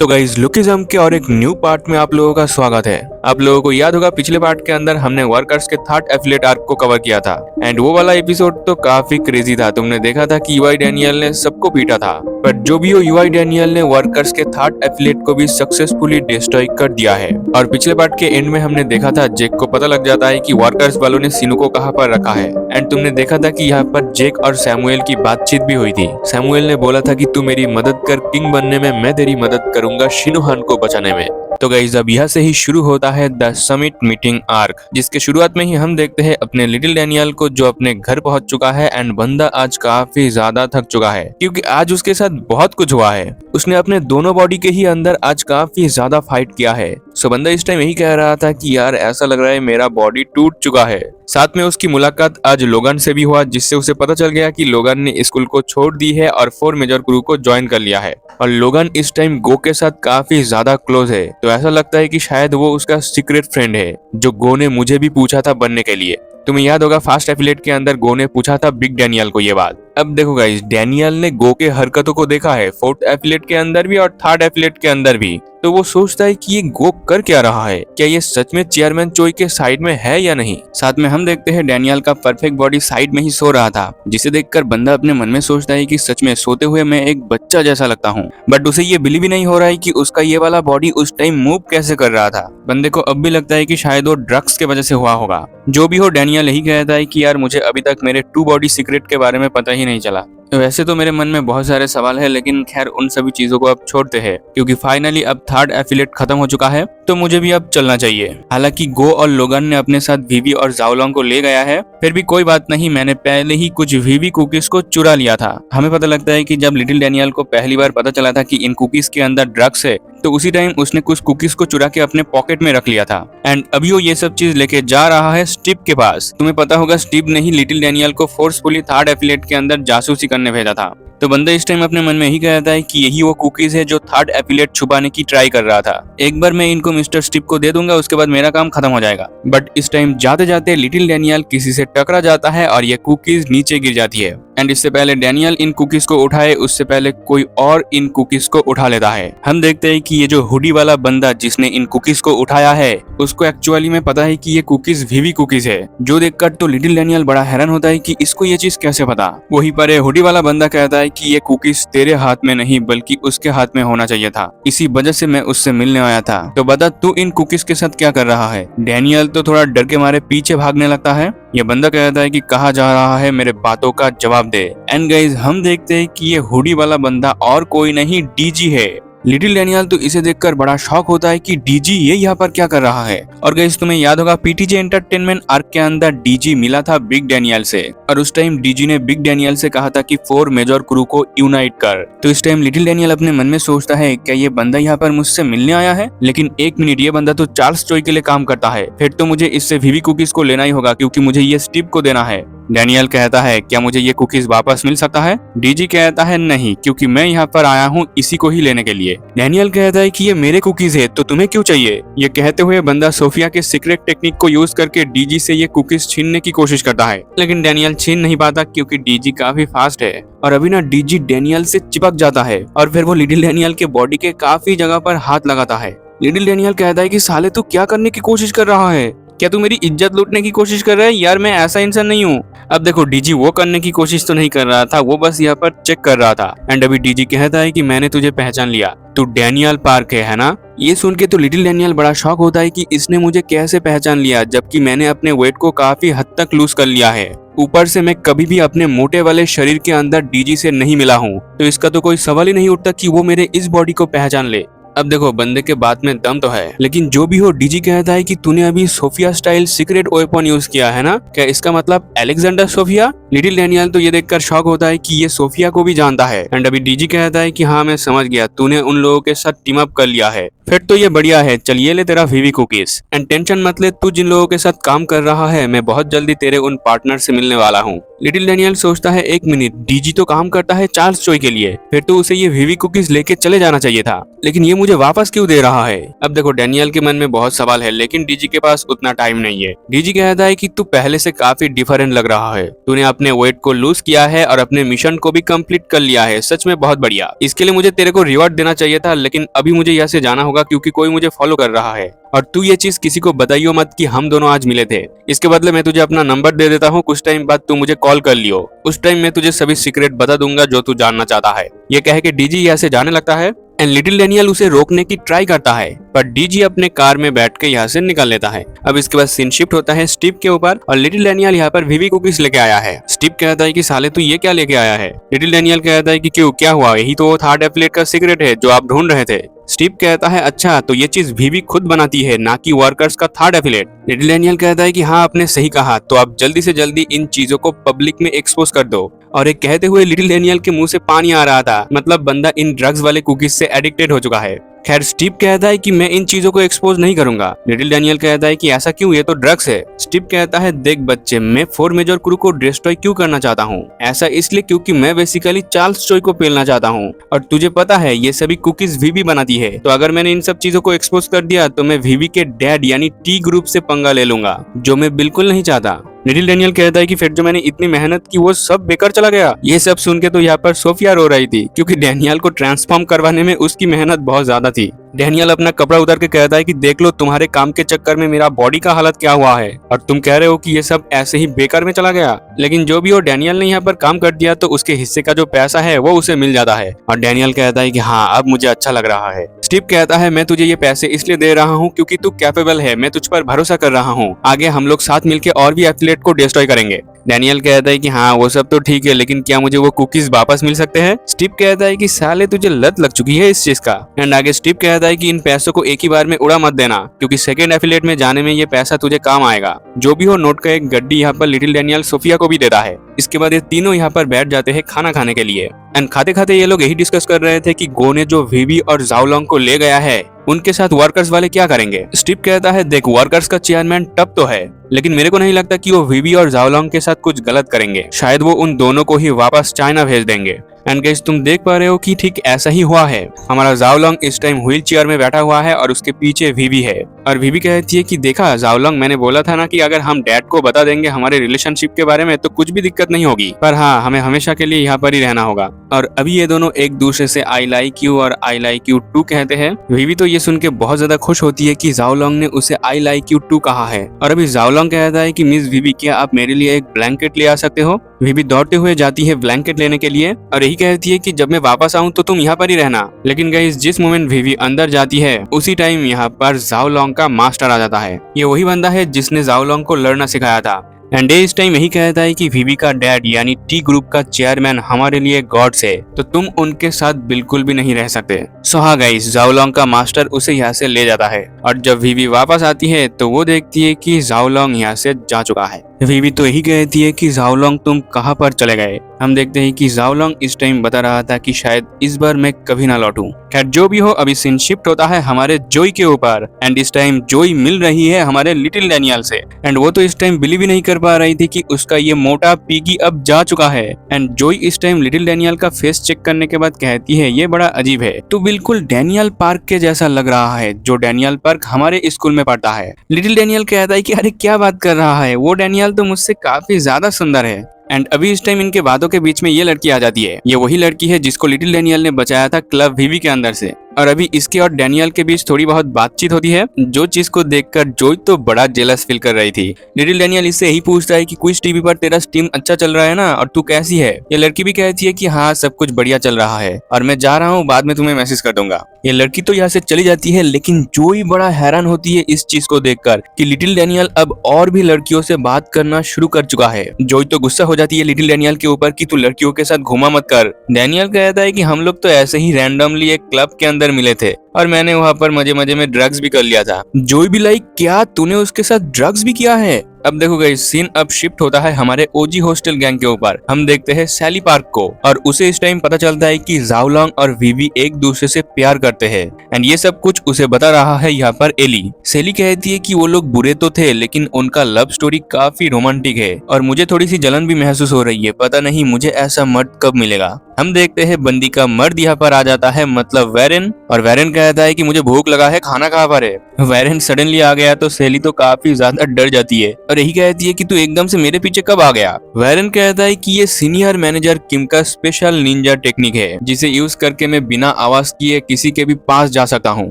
तो guys lookism के और एक न्यू पार्ट में आप लोगों का स्वागत है। आप लोगों को याद होगा पिछले पार्ट के अंदर हमने वर्कर्स के थर्ड एफिलिएट आर्क को कवर किया था एंड वो वाला एपिसोड तो काफी क्रेजी था। तुमने देखा था कि यूआई डैनियल ने सबको पीटा था, बट जो भी हो यूआई डैनियल ने वर्कर्स के थर्ड एफिलिएट को भी सक्सेसफुली डिस्ट्रॉय कर दिया है। और पिछले पार्ट के एंड में हमने देखा था जेक को पता लग जाता है कि वर्कर्स वालों ने सिनु को कहां पर रखा है एंड तुमने देखा था कि यहाँ पर जेक और सैमुएल की बातचीत भी हुई थी। सैमुएल ने बोला था कि तू मेरी मदद कर किंग बनने में, मैं तेरी मदद करूंगा शिनुहान को बचाने में। तो गाइस अब यहाँ से ही शुरू होता है द समिट मीटिंग आर्क, जिसके शुरुआत में ही हम देखते हैं अपने लिटिल डैनियल को जो अपने घर पहुंच चुका है एंड बंदा आज काफी ज्यादा थक चुका है क्योंकि आज उसके साथ बहुत कुछ हुआ है। उसने अपने दोनों बॉडी के ही अंदर आज काफी ज्यादा फाइट किया है। सो बंदा इस टाइम यही कह रहा था कि यार ऐसा लग रहा है मेरा बॉडी टूट चुका है। साथ में उसकी मुलाकात आज लोगन से भी हुआ, जिससे उसे पता चल गया कि लोगन ने स्कूल को छोड़ दी है और 4 मेजर क्रू को ज्वाइन कर लिया है। और लोगन इस टाइम गो के साथ काफी ज्यादा क्लोज है, तो ऐसा लगता है कि शायद वो उसका सीक्रेट फ्रेंड है जो गो ने मुझे भी पूछा था बनने के लिए। तुम्हें याद होगा फर्स्ट एफिलिएट के अंदर गो ने पूछा था बिग डैनियल को ये बात। अब देखो गाइस, डैनियल ने गो के हरकतों को देखा है फोर्थ एफिलिएट के अंदर भी और थर्ड एफिलिएट के अंदर भी, तो वो सोचता है कि ये गो कर क्या रहा है, क्या ये सच में चेयरमैन चोई के साइड में है या नहीं। साथ में हम देखते हैं डैनियल का परफेक्ट बॉडी साइड में ही सो रहा था, जिसे देखकर बंदा अपने मन में सोचता है कि सच में सोते हुए मैं एक बच्चा जैसा लगता हूँ। बट उसे ये बिलीव ही नहीं हो रहा है कि उसका ये वाला बॉडी उस टाइम मूव कैसे कर रहा था। बंदे को अब भी लगता है कि शायद वो ड्रग्स के वजह से हुआ होगा। जो भी हो डैनियल यही कहता है कि यार मुझे अभी तक मेरे 2 बॉडी सीक्रेट के बारे में पता ही नहीं चला। वैसे तो मेरे मन में बहुत सारे सवाल है, लेकिन खैर उन सभी चीजों को अब छोड़ते हैं क्योंकि फाइनली अब थर्ड एफिलिएट खत्म हो चुका है, तो मुझे भी अब चलना चाहिए। हालांकि गो और लोगन ने अपने साथ वीवी और जाओलोंग को ले गया है, फिर भी कोई बात नहीं, मैंने पहले ही कुछ वीवी कुकीज को चुरा लिया था। हमें पता लगता है कि जब लिटिल डैनियल को पहली बार पता चला था कि इन कुकीज के अंदर ड्रग्स है, तो उसी टाइम उसने कुछ कुकीज को चुरा के अपने पॉकेट में रख लिया था एंड अभी वो ये सब चीज लेके जा रहा है स्टीव के पास। तुम्हें पता होगा स्टीव ने ही लिटिल डैनियल को फोर्सफुली थर्ड एफिलिएट के अंदर जासूसी करने भेजा था। तो बंदा इस टाइम अपने मन में यही कहता है कि यही वो कुकीज है जो थर्ड एफिलिएट छुपाने की ट्राई कर रहा था। एक बार मैं इनको मिस्टर स्टीव को दे दूंगा, उसके बाद मेरा काम खत्म हो जाएगा। बट इस टाइम जाते जाते लिटिल डैनियल किसी से टकरा जाता है और ये कुकीज नीचे गिर जाती है एंड इससे पहले डैनियल इन कुकीज को उठाए उससे पहले कोई और इन कुकीज को उठा लेता है। हम देखते हैं कि ये जो हुडी वाला बंदा जिसने इन कुकीज को उठाया है उसको एक्चुअली में पता है कि ये कुकीज वीवी कुकीज है, जो देखकर तो लिटिल डैनियल बड़ा हैरान होता है कि इसको ये चीज कैसे पता। वहीं पर हुडी वाला बंदा कहता है कि ये कुकीज तेरे हाथ में नहीं बल्कि उसके हाथ में होना चाहिए था, इसी वजह से मैं उससे मिलने आया था। तो बता तू इन कुकीज के साथ क्या कर रहा है। डैनियल तो थोड़ा डर के मारे पीछे भागने लगता है। ये बंदा कहता है कि कहा जा रहा है, मेरे बातों का जवाब दे। एंड गाइस हम देखते हैं कि ये हुडी वाला बंदा और कोई नहीं डीजी है। लिटिल डैनियल तो इसे देखकर बड़ा शॉक होता है कि डीजी ये यहाँ पर क्या कर रहा है। और गाइस तुम्हें याद होगा पीटीजे एंटरटेनमेंट आर्क के अंदर डीजी मिला था बिग डैनियल से और उस टाइम डीजी ने बिग डैनियल से कहा था कि 4 मेजर क्रू को यूनाइट कर। तो इस टाइम लिटिल डैनियल अपने मन में सोचता है क्या ये बंदा यहाँ पर मुझसे मिलने आया है, लेकिन एक मिनट, ये बंदा तो चार्ल्स चोई के लिए काम करता है, फिर तो मुझे इससे वीवी कुकीज को लेना ही होगा क्योंकि मुझे ये स्टीव को देना है। डैनियल कहता है क्या मुझे ये कुकीज वापस मिल सकता है। डीजी कहता है नहीं, क्योंकि मैं यहाँ पर आया हूँ इसी को ही लेने के लिए। डैनियल कहता है कि ये मेरे कुकीज है तो तुम्हें क्यों चाहिए। ये कहते हुए बंदा सोफिया के सीक्रेट टेक्निक को यूज करके डीजी से ये कुकीज छीनने की कोशिश करता है, लेकिन डैनियल छीन नहीं पाता क्योंकि डीजी काफी फास्ट है। और अभी ना डीजी डैनियल से चिपक जाता है और फिर वो लिटिल डैनियल के बॉडी के काफी जगह पर हाथ लगाता है। लिटिल डैनियल कहता है कि साले तू क्या करने की कोशिश कर रहा है, क्या तू मेरी इज्जत लूटने की कोशिश कर रहा है। यार मैं ऐसा इंसान नहीं हूँ। अब देखो डीजी वो करने की कोशिश तो नहीं कर रहा था, वो बस यहाँ पर चेक कर रहा था। एंड अभी डीजी कहता है कि मैंने तुझे पहचान लिया, तू डैनियल पार्क है ना। ये सुन के तो लिटिल डैनियल बड़ा शॉक होता है कि इसने मुझे कैसे पहचान लिया, जबकि मैंने अपने वेट को काफी हद तक लूज कर लिया है। ऊपर से मैं कभी भी अपने मोटे वाले शरीर के अंदर डीजी से नहीं मिला हूँ, तो इसका तो कोई सवाल ही नहीं उठता कि वो मेरे इस बॉडी को पहचान ले। अब देखो बंदे के बात में दम तो है, लेकिन जो भी हो डीजी कहता है कि तूने अभी Sophia style secret weapon use किया है ना, क्या इसका मतलब अलेक्जेंडर सोफिया। लिटिल डैनियल तो ये देखकर शॉक होता है कि ये सोफिया को भी जानता है। एंड अभी डीजी कहता है कि हाँ मैं समझ गया, तूने उन लोगों के साथ टीम अप कर लिया है, फिर तो ये बढ़िया है, चल ये ले तेरा वीवी कुकीज। एंड टेंशन मत ले, तू जिन लोगों के साथ काम कर रहा है मैं बहुत जल्दी तेरे उन पार्टनर से मिलने वाला हूँ। लिटिल डैनियल सोचता है एक मिनट, डीजी तो काम करता है चार्ल्स चोई के लिए, फिर तो उसे ये वीवी कुकीज लेके चले जाना चाहिए था, लेकिन ये मुझे मुझे वापस क्यों दे रहा है? अब देखो डैनियल के मन में बहुत सवाल है, लेकिन डीजी के पास उतना टाइम नहीं है। डीजी कहता है कि तू पहले से काफी डिफरेंट लग रहा है, तूने अपने वेट को लूज किया है और अपने मिशन को भी कंप्लीट कर लिया है, सच में बहुत बढ़िया। इसके लिए मुझे तेरे को रिवॉर्ड देना चाहिए था, लेकिन अभी मुझे यहाँ से जाना होगा क्योंकि कोई मुझे फॉलो कर रहा है। और तू ये चीज किसी को बताइयो मत कि हम दोनों आज मिले थे। इसके बदले मैं तुझे अपना नंबर दे देता हूँ, कुछ टाइम बाद तू मुझे कॉल कर लियो। उस टाइम मैं तुझे सभी सीक्रेट बता दूंगा जो तू जानना चाहता है। ये कह के डीजी यहाँ से जाने लगता है एंड लिटिल डैनियल उसे रोकने की ट्राई करता है, पर डीजी अपने कार में बैठ के यहाँ से निकल लेता है। अब इसके बाद सीन शिफ्ट होता है स्टीव के ऊपर और लिटिल डैनियल यहाँ पर वीवी कुकीज लेके आया है। स्टीव कहता है कि साले तू ये क्या लेके आया है? लिटिल डैनियल कहता है कि क्यों, क्या हुआ? यही तो थर्ड एफिलिएट का सीक्रेट है जो आप ढूंढ रहे थे। स्टीव कहता है अच्छा, तो ये चीज वीवी खुद बनाती है, ना कि वर्कर्स का थर्ड एफिलिएट। लिटिल डैनियल कहता है कि हाँ आपने सही कहा, तो आप जल्दी से जल्दी इन चीजों को पब्लिक में एक्सपोज कर दो। और एक कहते हुए लिटिल डैनियल के मुंह से पानी आ रहा था, मतलब बंदा इन ड्रग्स वाले कुकीज से एडिक्टेड हो चुका है। खैर स्टीव कहता है कि मैं इन चीजों को एक्सपोज नहीं करूंगा। लिटिल डैनियल कहता है कि ऐसा क्यों, ये तो ड्रग्स है। स्टीव कहता है देख बच्चे, मैं 4 मेजर क्रू को डिस्ट्रॉय क्यों करना चाहता हूँ? ऐसा इसलिए क्योंकि मैं बेसिकली चार्ल्स चॉय को पेलना चाहता हूँ, और तुझे पता है ये सभी कुकीज वीवी बनाती है। तो अगर मैंने इन सब चीजों को एक्सपोज कर दिया तो मैं वीवी के डैड यानी टी ग्रुप से पंगा ले लूंगा, जो मैं बिल्कुल नहीं चाहता। लिटिल डैनियल कहता है कि फिर जो मैंने इतनी मेहनत की वो सब बेकार चला गया। ये सब सुन के तो यहाँ पर सोफिया रो रही थी, क्योंकि डैनियल को ट्रांसफॉर्म करवाने में उसकी मेहनत बहुत ज्यादा थी। डैनियल अपना कपड़ा उतार के कहता है कि देख लो तुम्हारे काम के चक्कर में मेरा बॉडी का हालत क्या हुआ है, और तुम कह रहे हो कि ये सब ऐसे ही बेकार में चला गया। लेकिन जो भी हो, डैनियल ने यहाँ पर काम कर दिया तो उसके हिस्से का जो पैसा है वो उसे मिल जाता है। और डैनियल कहता है कि हाँ अब मुझे अच्छा लग रहा है। स्टीव कहता है मैं तुझे ये पैसे इसलिए दे रहा हूँ क्योंकि तू कैपेबल है, मैं तुझ पर भरोसा कर रहा हूँ। आगे हम लोग साथ मिलकर और भी एथलीट को डिस्ट्रॉय करेंगे। डैनियल कहता है कि हाँ वो सब तो ठीक है, लेकिन क्या मुझे वो कुकीज वापस मिल सकते हैं? स्टीव कहता है कि साले तुझे लत लग चुकी है इस चीज का। एंड आगे स्टीव कहता है कि इन पैसों को एक ही बार में उड़ा मत देना, क्योंकि सेकंड एफिलिएट में जाने में ये पैसा तुझे काम आएगा। जो भी हो, नोट का एक गड्डी यहाँ पर लिटिल डैनियल सोफिया को भी देता है। इसके बाद ये तीनों यहाँ पर बैठ जाते हैं खाना खाने के लिए। एंड खाते खाते ये लोग यही डिस्कस कर रहे थे कि गो ने जो वीवी और जाओलोंग को ले गया है उनके साथ वर्कर्स वाले क्या करेंगे। स्टीव कहता है देख वर्कर्स का चेयरमैन टप तो है, लेकिन मेरे को नहीं लगता कि वो वीवी और जाओलोंग के साथ कुछ गलत करेंगे। शायद वो उन दोनों को ही वापस चाइना भेज देंगे। एंड गाइस तुम देख पा रहे हो कि ठीक ऐसा ही हुआ है। हमारा जाओलोंग इस टाइम व्हील चेयर में बैठा हुआ है और उसके पीछे वीवी है। और वीवी कहती है कि देखा जाओलोंग, मैंने बोला था ना कि अगर हम डैड को बता देंगे हमारे रिलेशनशिप के बारे में तो कुछ भी दिक्कत नहीं होगी, पर हाँ हमें हमेशा के लिए यहाँ पर ही रहना होगा। और अभी ये दोनों एक दूसरे से आई लाइक यू और आई लाइक यू टू कहते हैं। वीवी तो ये सुन के बहुत ज्यादा खुश होती है कि जाओलोंग ने उसे आई लाइक यू टू कहा है। और अभी जाओलोंग कहता है कि मिस वीवी, क्या आप मेरे लिए एक ब्लैंकेट ले आ सकते हो? वीवी दौड़ते हुए जाती है ब्लैंकेट लेने के लिए और यही कहती है कि जब मैं वापस आऊं तो तुम यहाँ पर ही रहना। लेकिन गाइस जिस मोमेंट वीवी अंदर जाती है उसी टाइम यहाँ पर जाओलोंग का मास्टर आ जाता है। ये वही बंदा है जिसने जाओलोंग को लड़ना सिखाया था। एंड इस टाइम यही कहता है कि वीवी का डैड यानी टी ग्रुप का चेयरमैन हमारे लिए गॉड्स है, तो तुम उनके साथ बिल्कुल भी नहीं रह सकते। सो हाँ गाइस, जाओलोंग का मास्टर उसे यहाँ से ले जाता है और जब वीवी वापस आती है तो वो देखती है कि जाओलोंग यहाँ से जा चुका है। वीवी तो यही कहती है कि जाओलोंग तुम कहाँ पर चले गए। हम देखते हैं कि जाओलोंग इस टाइम बता रहा था कि शायद इस बार मैं कभी ना लौटूं। खैर जो भी हो, अभी सीन शिफ्ट होता है हमारे जोई के ऊपर। एंड इस टाइम जोई मिल रही है हमारे लिटिल डैनियल से। एंड वो तो इस टाइम बिलीव ही नहीं कर पा रही थी कि उसका ये मोटा पिगी अब जा चुका है। एंड जोई इस टाइम लिटिल डैनियल का फेस चेक करने के बाद कहती है ये बड़ा अजीब है, तो बिल्कुल डैनियल पार्क के जैसा लग रहा है जो डैनियल पार्क हमारे स्कूल में पढ़ता है। लिटिल डैनियल कहता है कि अरे क्या बात कर रहा है, वो डैनियल तो मुझसे काफी ज्यादा सुंदर है। एंड अभी इस टाइम इनके बातों के बीच में ये लड़की आ जाती है। ये वही लड़की है जिसको लिटिल डैनियल ने बचाया था क्लब वीवी के अंदर से। और अभी इसके और डैनियल के बीच थोड़ी बहुत बातचीत होती है, जो चीज को देखकर जोई तो बड़ा जेलस फील कर रही थी। लिटिल डैनियल इससे यही पूछता है कि क्विज टीवी पर तेरा स्ट्रीम अच्छा चल रहा है ना, और तू कैसी है? ये लड़की भी कहती है कि हाँ सब कुछ बढ़िया चल रहा है और मैं जा रहा हूँ, बाद में तुम्हें मैसेज कर दूंगा। ये लड़की तो यहाँ से चली जाती है, लेकिन जोई बड़ा हैरान होती है इस चीज को देखकर कि लिटिल डैनियल अब और भी लड़कियों से बात करना शुरू कर चुका है। जोई तो गुस्सा हो जाती है लिटिल डैनियल के ऊपर कि तू लड़कियों के साथ घुमा मत कर। डैनियल कहता है कि हम लोग तो ऐसे ही रैंडमली एक क्लब के अंदर मिले थे और मैंने वहाँ पर मजे मजे में ड्रग्स भी कर लिया था। जोई भी लाइक क्या तूने उसके साथ ड्रग्स भी किया है? अब देखो गाइस, सीन अब शिफ्ट होता है हमारे ओजी हॉस्टल गैंग के ऊपर। हम देखते हैं सैली पार्क को और उसे इस टाइम पता चलता है कि जाओलोंग और वीवी एक दूसरे से प्यार करते हैं। एंड ये सब कुछ उसे बता रहा है यहाँ पर एली। सैली कहती है कि वो लोग बुरे तो थे लेकिन उनका लव स्टोरी काफी रोमांटिक है और मुझे थोड़ी सी जलन भी महसूस हो रही है, पता नहीं मुझे ऐसा मर्द कब मिलेगा। हम देखते हैं बंदी का मर्द यहाँ पर आ जाता है, मतलब वेरेन, और वेरेन कहता है कि मुझे भूख लगा है, खाना कहाँ पर है। वेरेन सडनली आ गया तो सेली तो काफी ज्यादा डर जाती है और यही कहती है कि तू एकदम से मेरे पीछे कब आ गया। वेरेन कहता है कि ये सीनियर मैनेजर किम का स्पेशल निंजा टेक्निक है जिसे यूज करके मैं बिना आवाज किए किसी के भी पास जा सकता हूँ।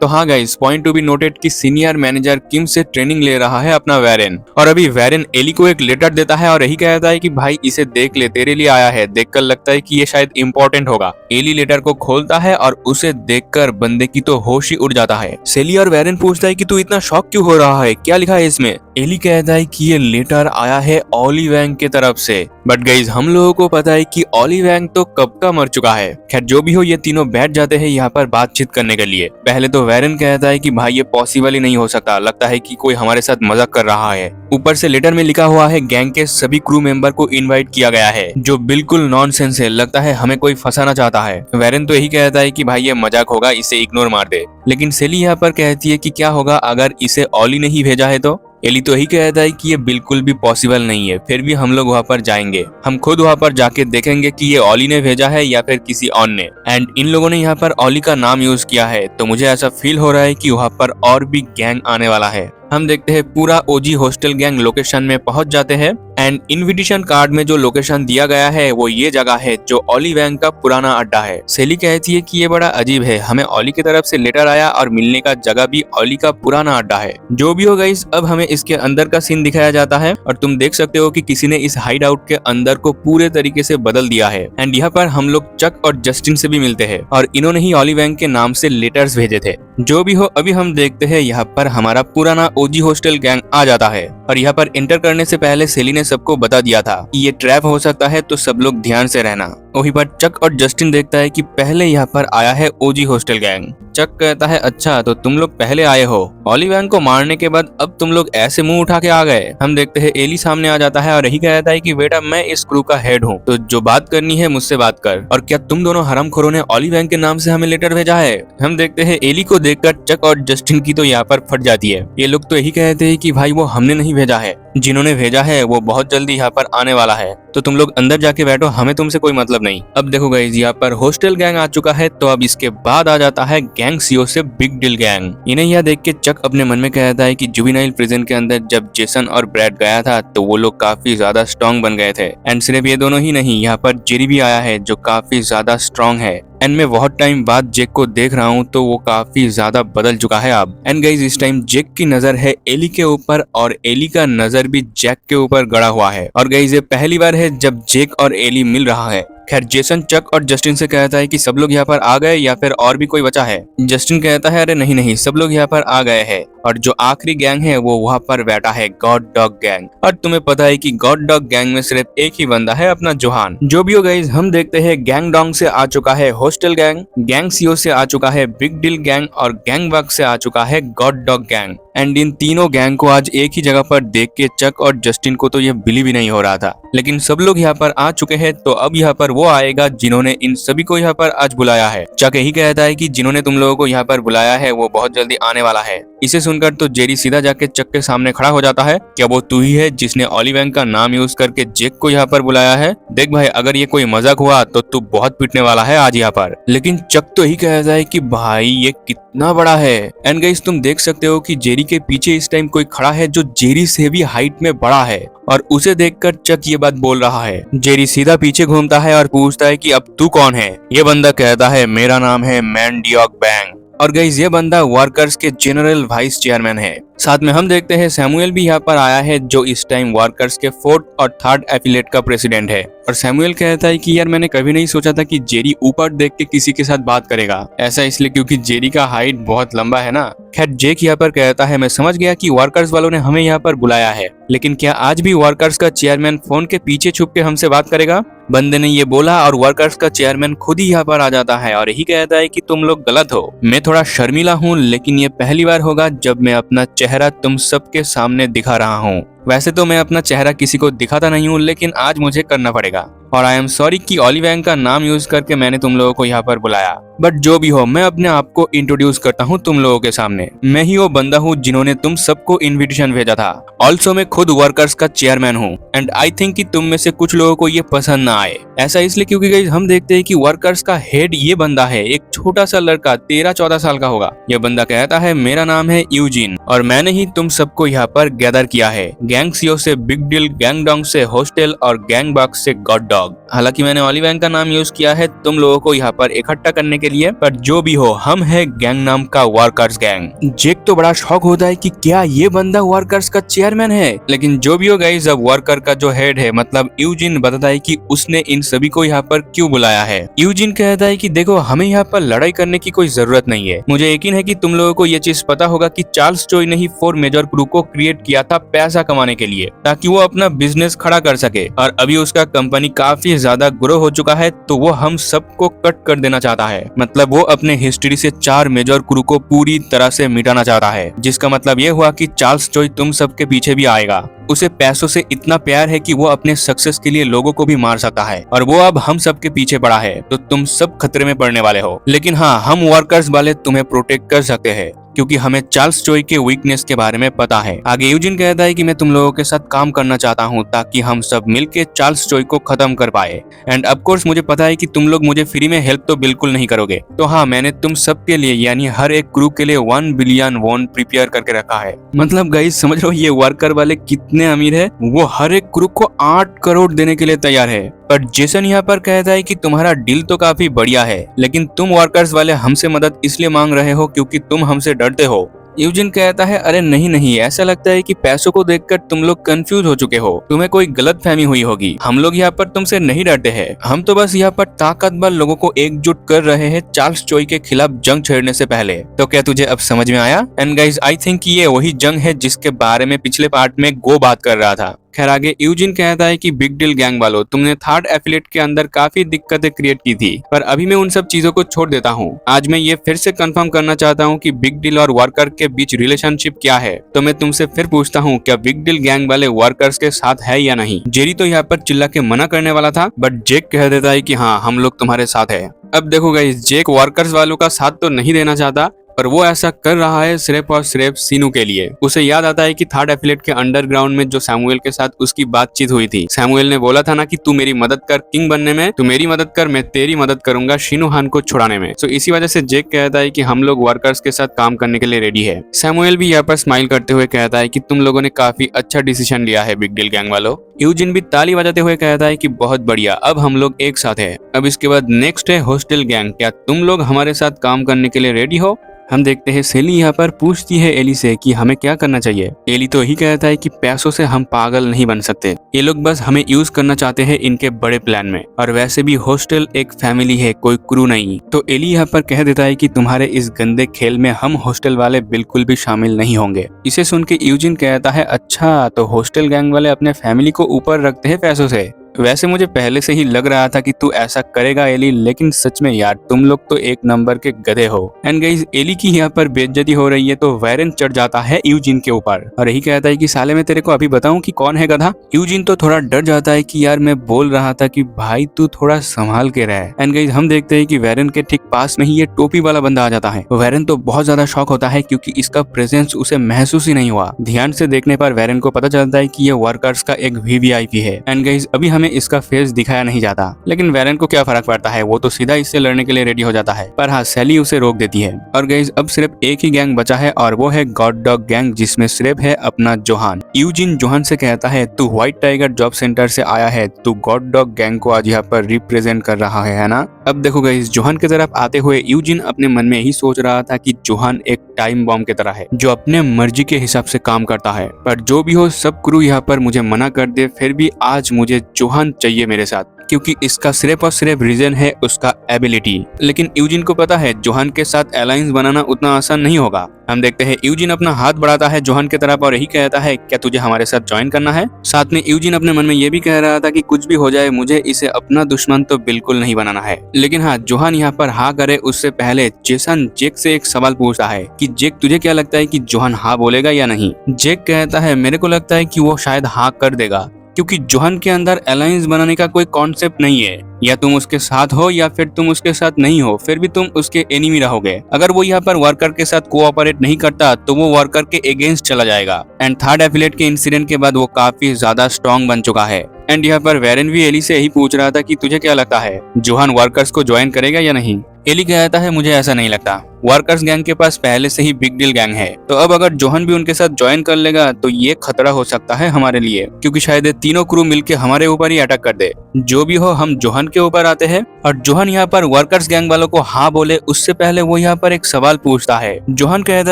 तो हाँ guys, point to be noted कि सीनियर मैनेजर किम से ट्रेनिंग ले रहा है अपना वेरेन। और अभी वेरेन एली को एक लेटर देता है और यही कहता है कि भाई इसे देख ले, तेरे लिए आया है, देखकर लगता है कि ये शायद इम्पोर्टेंट होगा। एली लेटर को खोलता है और उसे देखकर बंदे की तो होश ही उड़ जाता है। सेली और वेरेन पूछता है कि तू इतना शॉक क्यों हो रहा है, क्या लिखा है इसमें। एली कहता है कि ये लेटर आया है ऑली वैंग की तरफ से। बट गाइज हम लोगों को पता है कि ऑली वैंग तो कब का मर चुका है। खैर जो भी हो, ये तीनों बैठ जाते हैं यहाँ पर बातचीत करने के लिए। पहले तो वेरेन कहता है कि भाई ये पॉसिबल ही नहीं हो सकता, लगता है कि कोई हमारे साथ मजाक कर रहा है। ऊपर से लेटर में लिखा हुआ है गैंग के सभी क्रू मेंबर को इनवाइट किया गया है, जो बिल्कुल नॉनसेंस है, लगता है हमें कोई फंसाना चाहता है। वेरेन तो यही कहता है कि भाई ये मजाक होगा, इसे इग्नोर मार दे। लेकिन सेली यहाँ पर कहती है कि क्या होगा अगर इसे ऑली ने ही भेजा है तो। एली तो यही कहता है कि ये बिल्कुल भी पॉसिबल नहीं है, फिर भी हम लोग वहाँ पर जाएंगे, हम खुद वहाँ पर जाके देखेंगे कि ये ऑली ने भेजा है या फिर किसी और ने। एंड इन लोगों ने यहाँ पर ऑली का नाम यूज किया है, तो मुझे ऐसा फील हो रहा है कि वहाँ पर और भी गैंग आने वाला है। हम देखते हैं पूरा ओजी हॉस्टल गैंग लोकेशन में पहुंच जाते हैं एंड इनविटेशन कार्ड में जो लोकेशन दिया गया है वो ये जगह है जो ऑली वैंग का पुराना अड्डा है। सेली कहती है कि ये बड़ा अजीब है, हमें ऑली की तरफ से लेटर आया और मिलने का जगह भी ऑली का पुराना अड्डा है। जो भी हो गाइस, अब हमें इसके अंदर का सीन दिखाया जाता है और तुम देख सकते हो कि किसी ने इस हाइड आउट के अंदर को पूरे तरीके से बदल दिया है। एंड यहाँ पर हम लोग चक और जस्टिन से भी मिलते हैं और इन्होंने ही ऑली वैंग के नाम से लेटर्स भेजे थे। जो भी हो, अभी हम देखते हैं यहाँ पर हमारा पुराना ओजी हॉस्टल गैंग आ जाता है और यहाँ पर एंटर करने से पहले सेली ने सबको बता दिया था कि ये ट्रैप हो सकता है, तो सब लोग ध्यान से रहना। वहीं पर चक और जस्टिन देखता है कि पहले यहाँ पर आया है ओजी हॉस्टल गैंग। चक कहता है अच्छा तो तुम लोग पहले आए हो, ऑली वैंग को मारने के बाद अब तुम लोग ऐसे मुंह उठा के आ गए। हम देखते हैं एली सामने आ जाता है और यही कहता है कि बेटा मैं इस क्रू का हेड हूँ, तो जो बात करनी है मुझसे बात कर। और क्या तुम दोनों हरामखोरों ने ऑली वैंग के नाम से हमें लेटर भेजा है। हम देखते हैं एली को देखकर चक और जस्टिन की तो यहाँ पर फट जाती है। ये लोग तो यही कहते हैं कि भाई वो हमने नहीं भेजा है, जिन्होंने भेजा है वो बहुत जल्दी यहाँ पर आने वाला है, तो तुम लोग अंदर जाके बैठो, हमें तुमसे कोई मतलब नहीं। अब देखो गाइस, यहाँ पर हॉस्टल गैंग आ चुका है, तो अब इसके बाद आ जाता है गैंग सीओ से बिग डील गैंग। इन्हें यह देख के चक अपने मन में कहता है कि जुवेनाइल प्रिजन के अंदर जब जेसन और ब्रैड गया था तो वो लोग काफी ज्यादा स्ट्रॉन्ग बन गए थे। एंड सिर्फ ये दोनों ही नहीं, यहाँ पर जेरी भी आया है जो काफी ज्यादा स्ट्रॉन्ग है। एंड मैं बहुत टाइम बाद जेक को देख रहा हूँ तो वो काफी ज्यादा बदल चुका है अब। एंड गाइस इस टाइम जेक की नजर है एली के ऊपर और एली का नजर भी जैक के ऊपर गड़ा हुआ है। और गाइस ये पहली बार है जब जेक और एली मिल रहा है। खैर जेसन चक और जस्टिन से कहता है कि सब लोग यहाँ पर आ गए या फिर और भी कोई बचा है। जस्टिन कहता है अरे नहीं नहीं, सब लोग यहाँ पर आ गए हैं और जो आखिरी गैंग है वो वहाँ पर बैठा है, गॉड डॉग गैंग। और तुम्हें पता है कि गॉड डॉग गैंग में सिर्फ एक ही बंदा है, अपना जोहान। जो भी हो गाइस, हम देखते हैं गैंग डोंग से आ चुका है हॉस्टल गैंग, गैंग सीओ से आ चुका है बिग डील गैंग और गैंग बग से आ चुका है God dog gang. And in तीनों गैंग को आज एक ही जगह पर देख के चक और जस्टिन को तो यह बिलीव ही नहीं हो रहा था। लेकिन सब लोग यहाँ पर आ चुके हैं, तो अब यहाँ पर वो आएगा जिन्होंने इन सभी को यहाँ पर आज बुलाया है। चक यही कहता है कि जिन्होंने तुम लोगों को यहाँ पर बुलाया है वो बहुत जल्दी आने वाला है। इसे सुनकर तो जेरी सीधा जाके चक के सामने खड़ा हो जाता है। क्या वो तू ही है जिसने ऑली वैंग का नाम यूज करके जेक को यहाँ पर बुलाया है? देख भाई, अगर ये कोई मजाक हुआ तो तू बहुत पिटने वाला है आज यहाँ पर। लेकिन चक तो यही कहता है कि भाई ये कितना बड़ा है। एंड गाइस तुम देख सकते हो कि जेरी के पीछे इस टाइम कोई खड़ा है जो जेरी से भी हाइट में बड़ा है और उसे देखकर चक ये बात बोल रहा है। जेरी सीधा पीछे घूमता है और पूछता है कि अब तू कौन है? ये बंदा कहता है मेरा नाम है मैंडियोक बैंग। और गाइस ये बंदा वर्कर्स के जनरल वाइस चेयरमैन है। साथ में हम देखते हैं सैमुअल भी यहाँ पर आया है, जो इस टाइम वर्कर्स के 4th और 3rd एफिलेट का प्रेसिडेंट है। और सैमुअल कहता है कि यार मैंने कभी नहीं सोचा था कि जेरी ऊपर देख के किसी के साथ बात करेगा। ऐसा इसलिए क्योंकि जेरी का हाइट बहुत लंबा है ना। खैर जेक यहाँ पर कहता है मैं समझ गया कि वर्कर्स वालों ने हमें यहाँ पर बुलाया है, लेकिन क्या आज भी वर्कर्स का चेयरमैन फोन के पीछे छुप के हमसे बात करेगा? बंदे ने ये बोला और वर्कर्स का चेयरमैन खुद ही यहाँ पर आ जाता है और यही कहता है कि तुम लोग गलत हो। मैं थोड़ा शर्मीला हूँ, लेकिन ये पहली बार होगा जब मैं अपना चेहरा तुम सबके सामने दिखा रहा हूँ। वैसे तो मैं अपना चेहरा किसी को दिखाता नहीं हूँ, लेकिन आज मुझे करना पड़ेगा। और आई एम सॉरी कि ऑली वैंग का नाम यूज करके मैंने तुम लोगों को यहाँ पर बुलाया, बट जो भी हो मैं अपने आप को इंट्रोड्यूस करता हूँ तुम लोगों के सामने। मैं ही वो बंदा हूँ जिन्होंने तुम सबको इनविटेशन भेजा था। ऑल्सो मैं खुद वर्कर्स का चेयरमैन हूँ एंड आई थिंक कि तुम में से कुछ लोगों को ये पसंद ना आए। ऐसा इसलिए क्योंकि गाइस हम देखते हैं कि वर्कर्स का हेड ये बंदा है, एक छोटा सा लड़का 13-14 साल का होगा। ये बंदा कहता है मेरा नाम है यूजिन और मैंने ही तुम सबको यहाँ पर गैदर किया है। गैंग सीओ से बिग डील, गैंग डॉग से हॉस्टल और गैंग बॉक्स से गॉड डॉग। हालांकि मैंने ऑली वैंग का नाम यूज किया है तुम लोगों को यहाँ पर इकट्ठा करने के लिए, पर जो भी हो हम है गैंग नाम का वर्कर्स गैंग। जेक तो बड़ा शॉक होता है कि क्या ये बंदा वर्कर्स का चेयरमैन है, लेकिन जो भी हो गाइस अब वर्कर का जो हेड है मतलब यूजिन बताता है कि उसने इन सभी को यहाँ पर क्यों बुलाया है। यूजिन कहता है कि देखो हमें यहाँ पर लड़ाई करने की कोई जरूरत नहीं है। मुझे यकीन है कि तुम लोगों को ये चीज पता होगा कि चार्ल्स चोई ने ही 4 मेजर क्रू को क्रिएट किया था पैसा कमाने के लिए, ताकि वो अपना बिजनेस खड़ा कर सके। और अभी उसका कंपनी काफी ज्यादा ग्रो हो चुका है तो वो हम सबको कट कर देना चाहता है। मतलब वो अपने हिस्ट्री से 4 मेजर क्रू को पूरी तरह से मिटाना चाहता है, जिसका मतलब ये हुआ कि चार्ल्स चोई तुम सबके पीछे भी आएगा। उसे पैसों से इतना प्यार है कि वो अपने सक्सेस के लिए लोगों को भी मार सकता है और वो अब हम सबके पीछे पड़ा है, तो तुम सब खतरे में पड़ने वाले हो। लेकिन हाँ, हम वर्कर्स वाले तुम्हें प्रोटेक्ट कर सकते हैं क्योंकि हमें चार्ल्स चोई के वीकनेस के बारे में पता है। आगे यूजिन कहता है कि मैं तुम लोगों के साथ काम करना चाहता हूँ ताकि हम सब मिलके चार्ल्स चोई को खत्म कर पाए। एंड ऑफ कोर्स मुझे पता है कि तुम लोग मुझे फ्री में हेल्प तो बिल्कुल नहीं करोगे, तो हाँ मैंने तुम सबके लिए यानी हर एक क्रू के लिए 1 बिलियन वॉन प्रिपेयर करके रखा है। मतलब गाइस समझ रहे हो ये वर्कर वाले कितने अमीर है, वो हर एक क्रू को 8 करोड़ देने के लिए तैयार है। पर जेसन यहाँ पर कहता है कि तुम्हारा डील तो काफी बढ़िया है, लेकिन तुम वर्कर्स वाले हमसे मदद इसलिए मांग रहे हो क्योंकि तुम हमसे डरते हो। यूजिन कहता है अरे नहीं नहीं, ऐसा लगता है कि पैसों को देखकर तुम लोग कंफ्यूज हो चुके हो, तुम्हें कोई गलत फहमी हुई होगी। हम लोग यहाँ पर तुमसे नहीं डरते हैं, हम तो बस यहाँ पर ताकतवर लोगों को एकजुट कर रहे हैं चार्ल्स चोई के खिलाफ जंग छेड़ने से पहले। तो क्या तुझे अब समझ में आया? एंड गाइस आई थिंक ये वही जंग है जिसके बारे में पिछले पार्ट में गो बात कर रहा था। खैर आगे यूजिन कहता है कि बिग डील गैंग वालों, तुमने थर्ड एफिलिएट के अंदर काफी दिक्कतें क्रिएट की थी, पर अभी मैं उन सब चीजों को छोड़ देता हूँ। आज मैं ये फिर से कंफर्म करना चाहता हूँ कि बिग डील और वर्कर के बीच रिलेशनशिप क्या है। तो मैं तुमसे फिर पूछता हूँ, क्या बिग डील गैंग वाले वर्कर्स के साथ है या नहीं? जेरी तो यहाँ पर चिल्ला के मना करने वाला था, बट जेक कह देता है कि हाँ हम लोग तुम्हारे साथ है। अब देखो गाइस, जेक वर्कर्स वालों का साथ तो नहीं देना चाहता, पर वो ऐसा कर रहा है सिर्फ और सिर्फ सीनू के लिए। उसे याद आता है कि थर्ड एफिलिएट के अंडरग्राउंड में जो सैमुएल के साथ उसकी बातचीत हुई थी। सैमुएल ने बोला था ना कि तू मेरी मदद कर किंग बनने में, तू मेरी मदद कर, मैं तेरी मदद करूंगा शिनू हान को छुड़ाने में। तो इसी वजह से जेक कहता है कि हम लोग वर्कर्स के साथ काम करने के लिए रेडी है। सैमुएल भी यहाँ पर स्माइल करते हुए कहता है कि तुम लोगों ने काफी अच्छा डिसीजन लिया है बिग डील गैंग वालों। यूजिन भी ताली बजाते हुए कहता है कि बहुत बढ़िया, अब हम लोग एक साथ है। अब इसके बाद नेक्स्ट है हॉस्टल गैंग, क्या तुम लोग हमारे साथ काम करने के लिए रेडी हो? हम देखते हैं सेली यहाँ पर पूछती है एली से कि हमें क्या करना चाहिए। एली तो यही कहता है कि पैसों से हम पागल नहीं बन सकते, ये लोग बस हमें यूज करना चाहते हैं इनके बड़े प्लान में, और वैसे भी हॉस्टल एक फैमिली है, कोई क्रू नहीं। तो एली यहाँ पर कह देता है कि तुम्हारे इस गंदे खेल में हम हॉस्टल वाले बिल्कुल भी शामिल नहीं होंगे। इसे सुन के यूजिन कहता है अच्छा, तो हॉस्टल गैंग वाले अपने फैमिली को ऊपर रखते हैं पैसों से। वैसे मुझे पहले से ही लग रहा था कि तू ऐसा करेगा एली, लेकिन सच में यार तुम लोग तो एक नंबर के गधे हो। एंड गाइस एली की यहाँ पर बेइज्जती हो रही है तो वैरेन चढ़ जाता है यूजिन के ऊपर और यही कहता है कि साले मैं तेरे को अभी बताऊं कि कौन है गधा। यूजिन तो थोड़ा डर जाता है कि यार मैं बोल रहा था कि भाई तू थोड़ा संभाल के रहे। एंड गाइस हम देखते हैं कि वैरेन के ठीक पास में ही ये टोपी वाला बंदा आ जाता है। वैरेन तो बहुत ज्यादा शॉक होता है क्योंकि इसका प्रेजेंस उसे महसूस ही नहीं हुआ। ध्यान से देखने पर वैरेन को पता चलता है कि ये वर्कर्स का एक वीवीआईपी है। एंड गाइस अभी हमें इसका फेस दिखाया नहीं जाता, लेकिन वैरेन को क्या फर्क पड़ता है, वो तो सीधा इससे लड़ने के लिए रेडी हो जाता है। पर हाँ, सैली उसे रोक देती है। और गाइस अब सिर्फ एक ही गैंग बचा है और वो है गॉड डॉग गैंग, जिसमें सिर्फ है अपना जोहान। यूजिन जोहान से कहता है तू व्हाइट टाइगर जॉब सेंटर से आया है, तू गॉड डॉग गैंग को आज यहाँ पर रिप्रेजेंट कर रहा है ना? अब देखो गाइस, जोहान की तरफ आते हुए यूजिन अपने मन में यही सोच रहा था कि जोहान एक टाइम बॉम्ब की तरह है जो अपने मर्जी के हिसाब से काम करता है। पर जो भी हो, सब क्रू यहाँ पर मुझे मना कर दे, फिर भी आज मुझे जोहान चाहिए मेरे साथ, क्योंकि इसका सिर्फ और सिर्फ रीजन है उसका एबिलिटी। लेकिन यूजिन को पता है जोहान के साथ अलायंस बनाना उतना आसान नहीं होगा। हम देखते हैं यूजिन अपना हाथ बढ़ाता है जोहान की तरफ और यही कहता है क्या तुझे हमारे साथ ज्वाइन करना है? साथ में यूजिन अपने मन में ये भी कह रहा था कि कुछ भी हो जाए मुझे इसे अपना दुश्मन तो बिल्कुल नहीं बनाना है। लेकिन हाँ, जोहान यहाँ पर हाँ करे उससे पहले जेसन जेक से एक सवाल पूछता है कि जेक तुझे क्या लगता है कि जोहान हाँ बोलेगा या नहीं? जेक कहता है मेरे को लगता है कि वो शायद हाँ कर देगा, क्योंकि जोहन के अंदर अलायंस बनाने का कोई कॉन्सेप्ट नहीं है। या तुम उसके साथ हो या फिर तुम उसके साथ नहीं हो, फिर भी तुम उसके एनिमी रहोगे। अगर वो यहाँ पर वर्कर के साथ कोऑपरेट नहीं करता तो वो वर्कर के अगेंस्ट चला जाएगा। एंड थर्ड एफिलिएट के इंसिडेंट के बाद वो काफी ज्यादा स्ट्रॉन्ग बन चुका है। एंड यहाँ पर वेरन भी एली से यही पूछ रहा था कि तुझे क्या लगता है, जोहन वर्कर्स को ज्वाइन करेगा या नहीं। एली कहता है मुझे ऐसा नहीं लगता, वर्कर्स गैंग के पास पहले से ही बिग डील गैंग है, तो अब अगर जोहन भी उनके साथ ज्वाइन कर लेगा तो ये खतरा हो सकता है हमारे लिए, क्योंकि शायद ये तीनों क्रू मिलके हमारे ऊपर ही अटैक कर दे। जो भी हो, हम जोहन के ऊपर आते हैं और जोहन यहाँ पर वर्कर्स गैंग वालों को हाँ बोले उससे पहले वो यहाँ पर एक सवाल पूछता है। जोहन कहता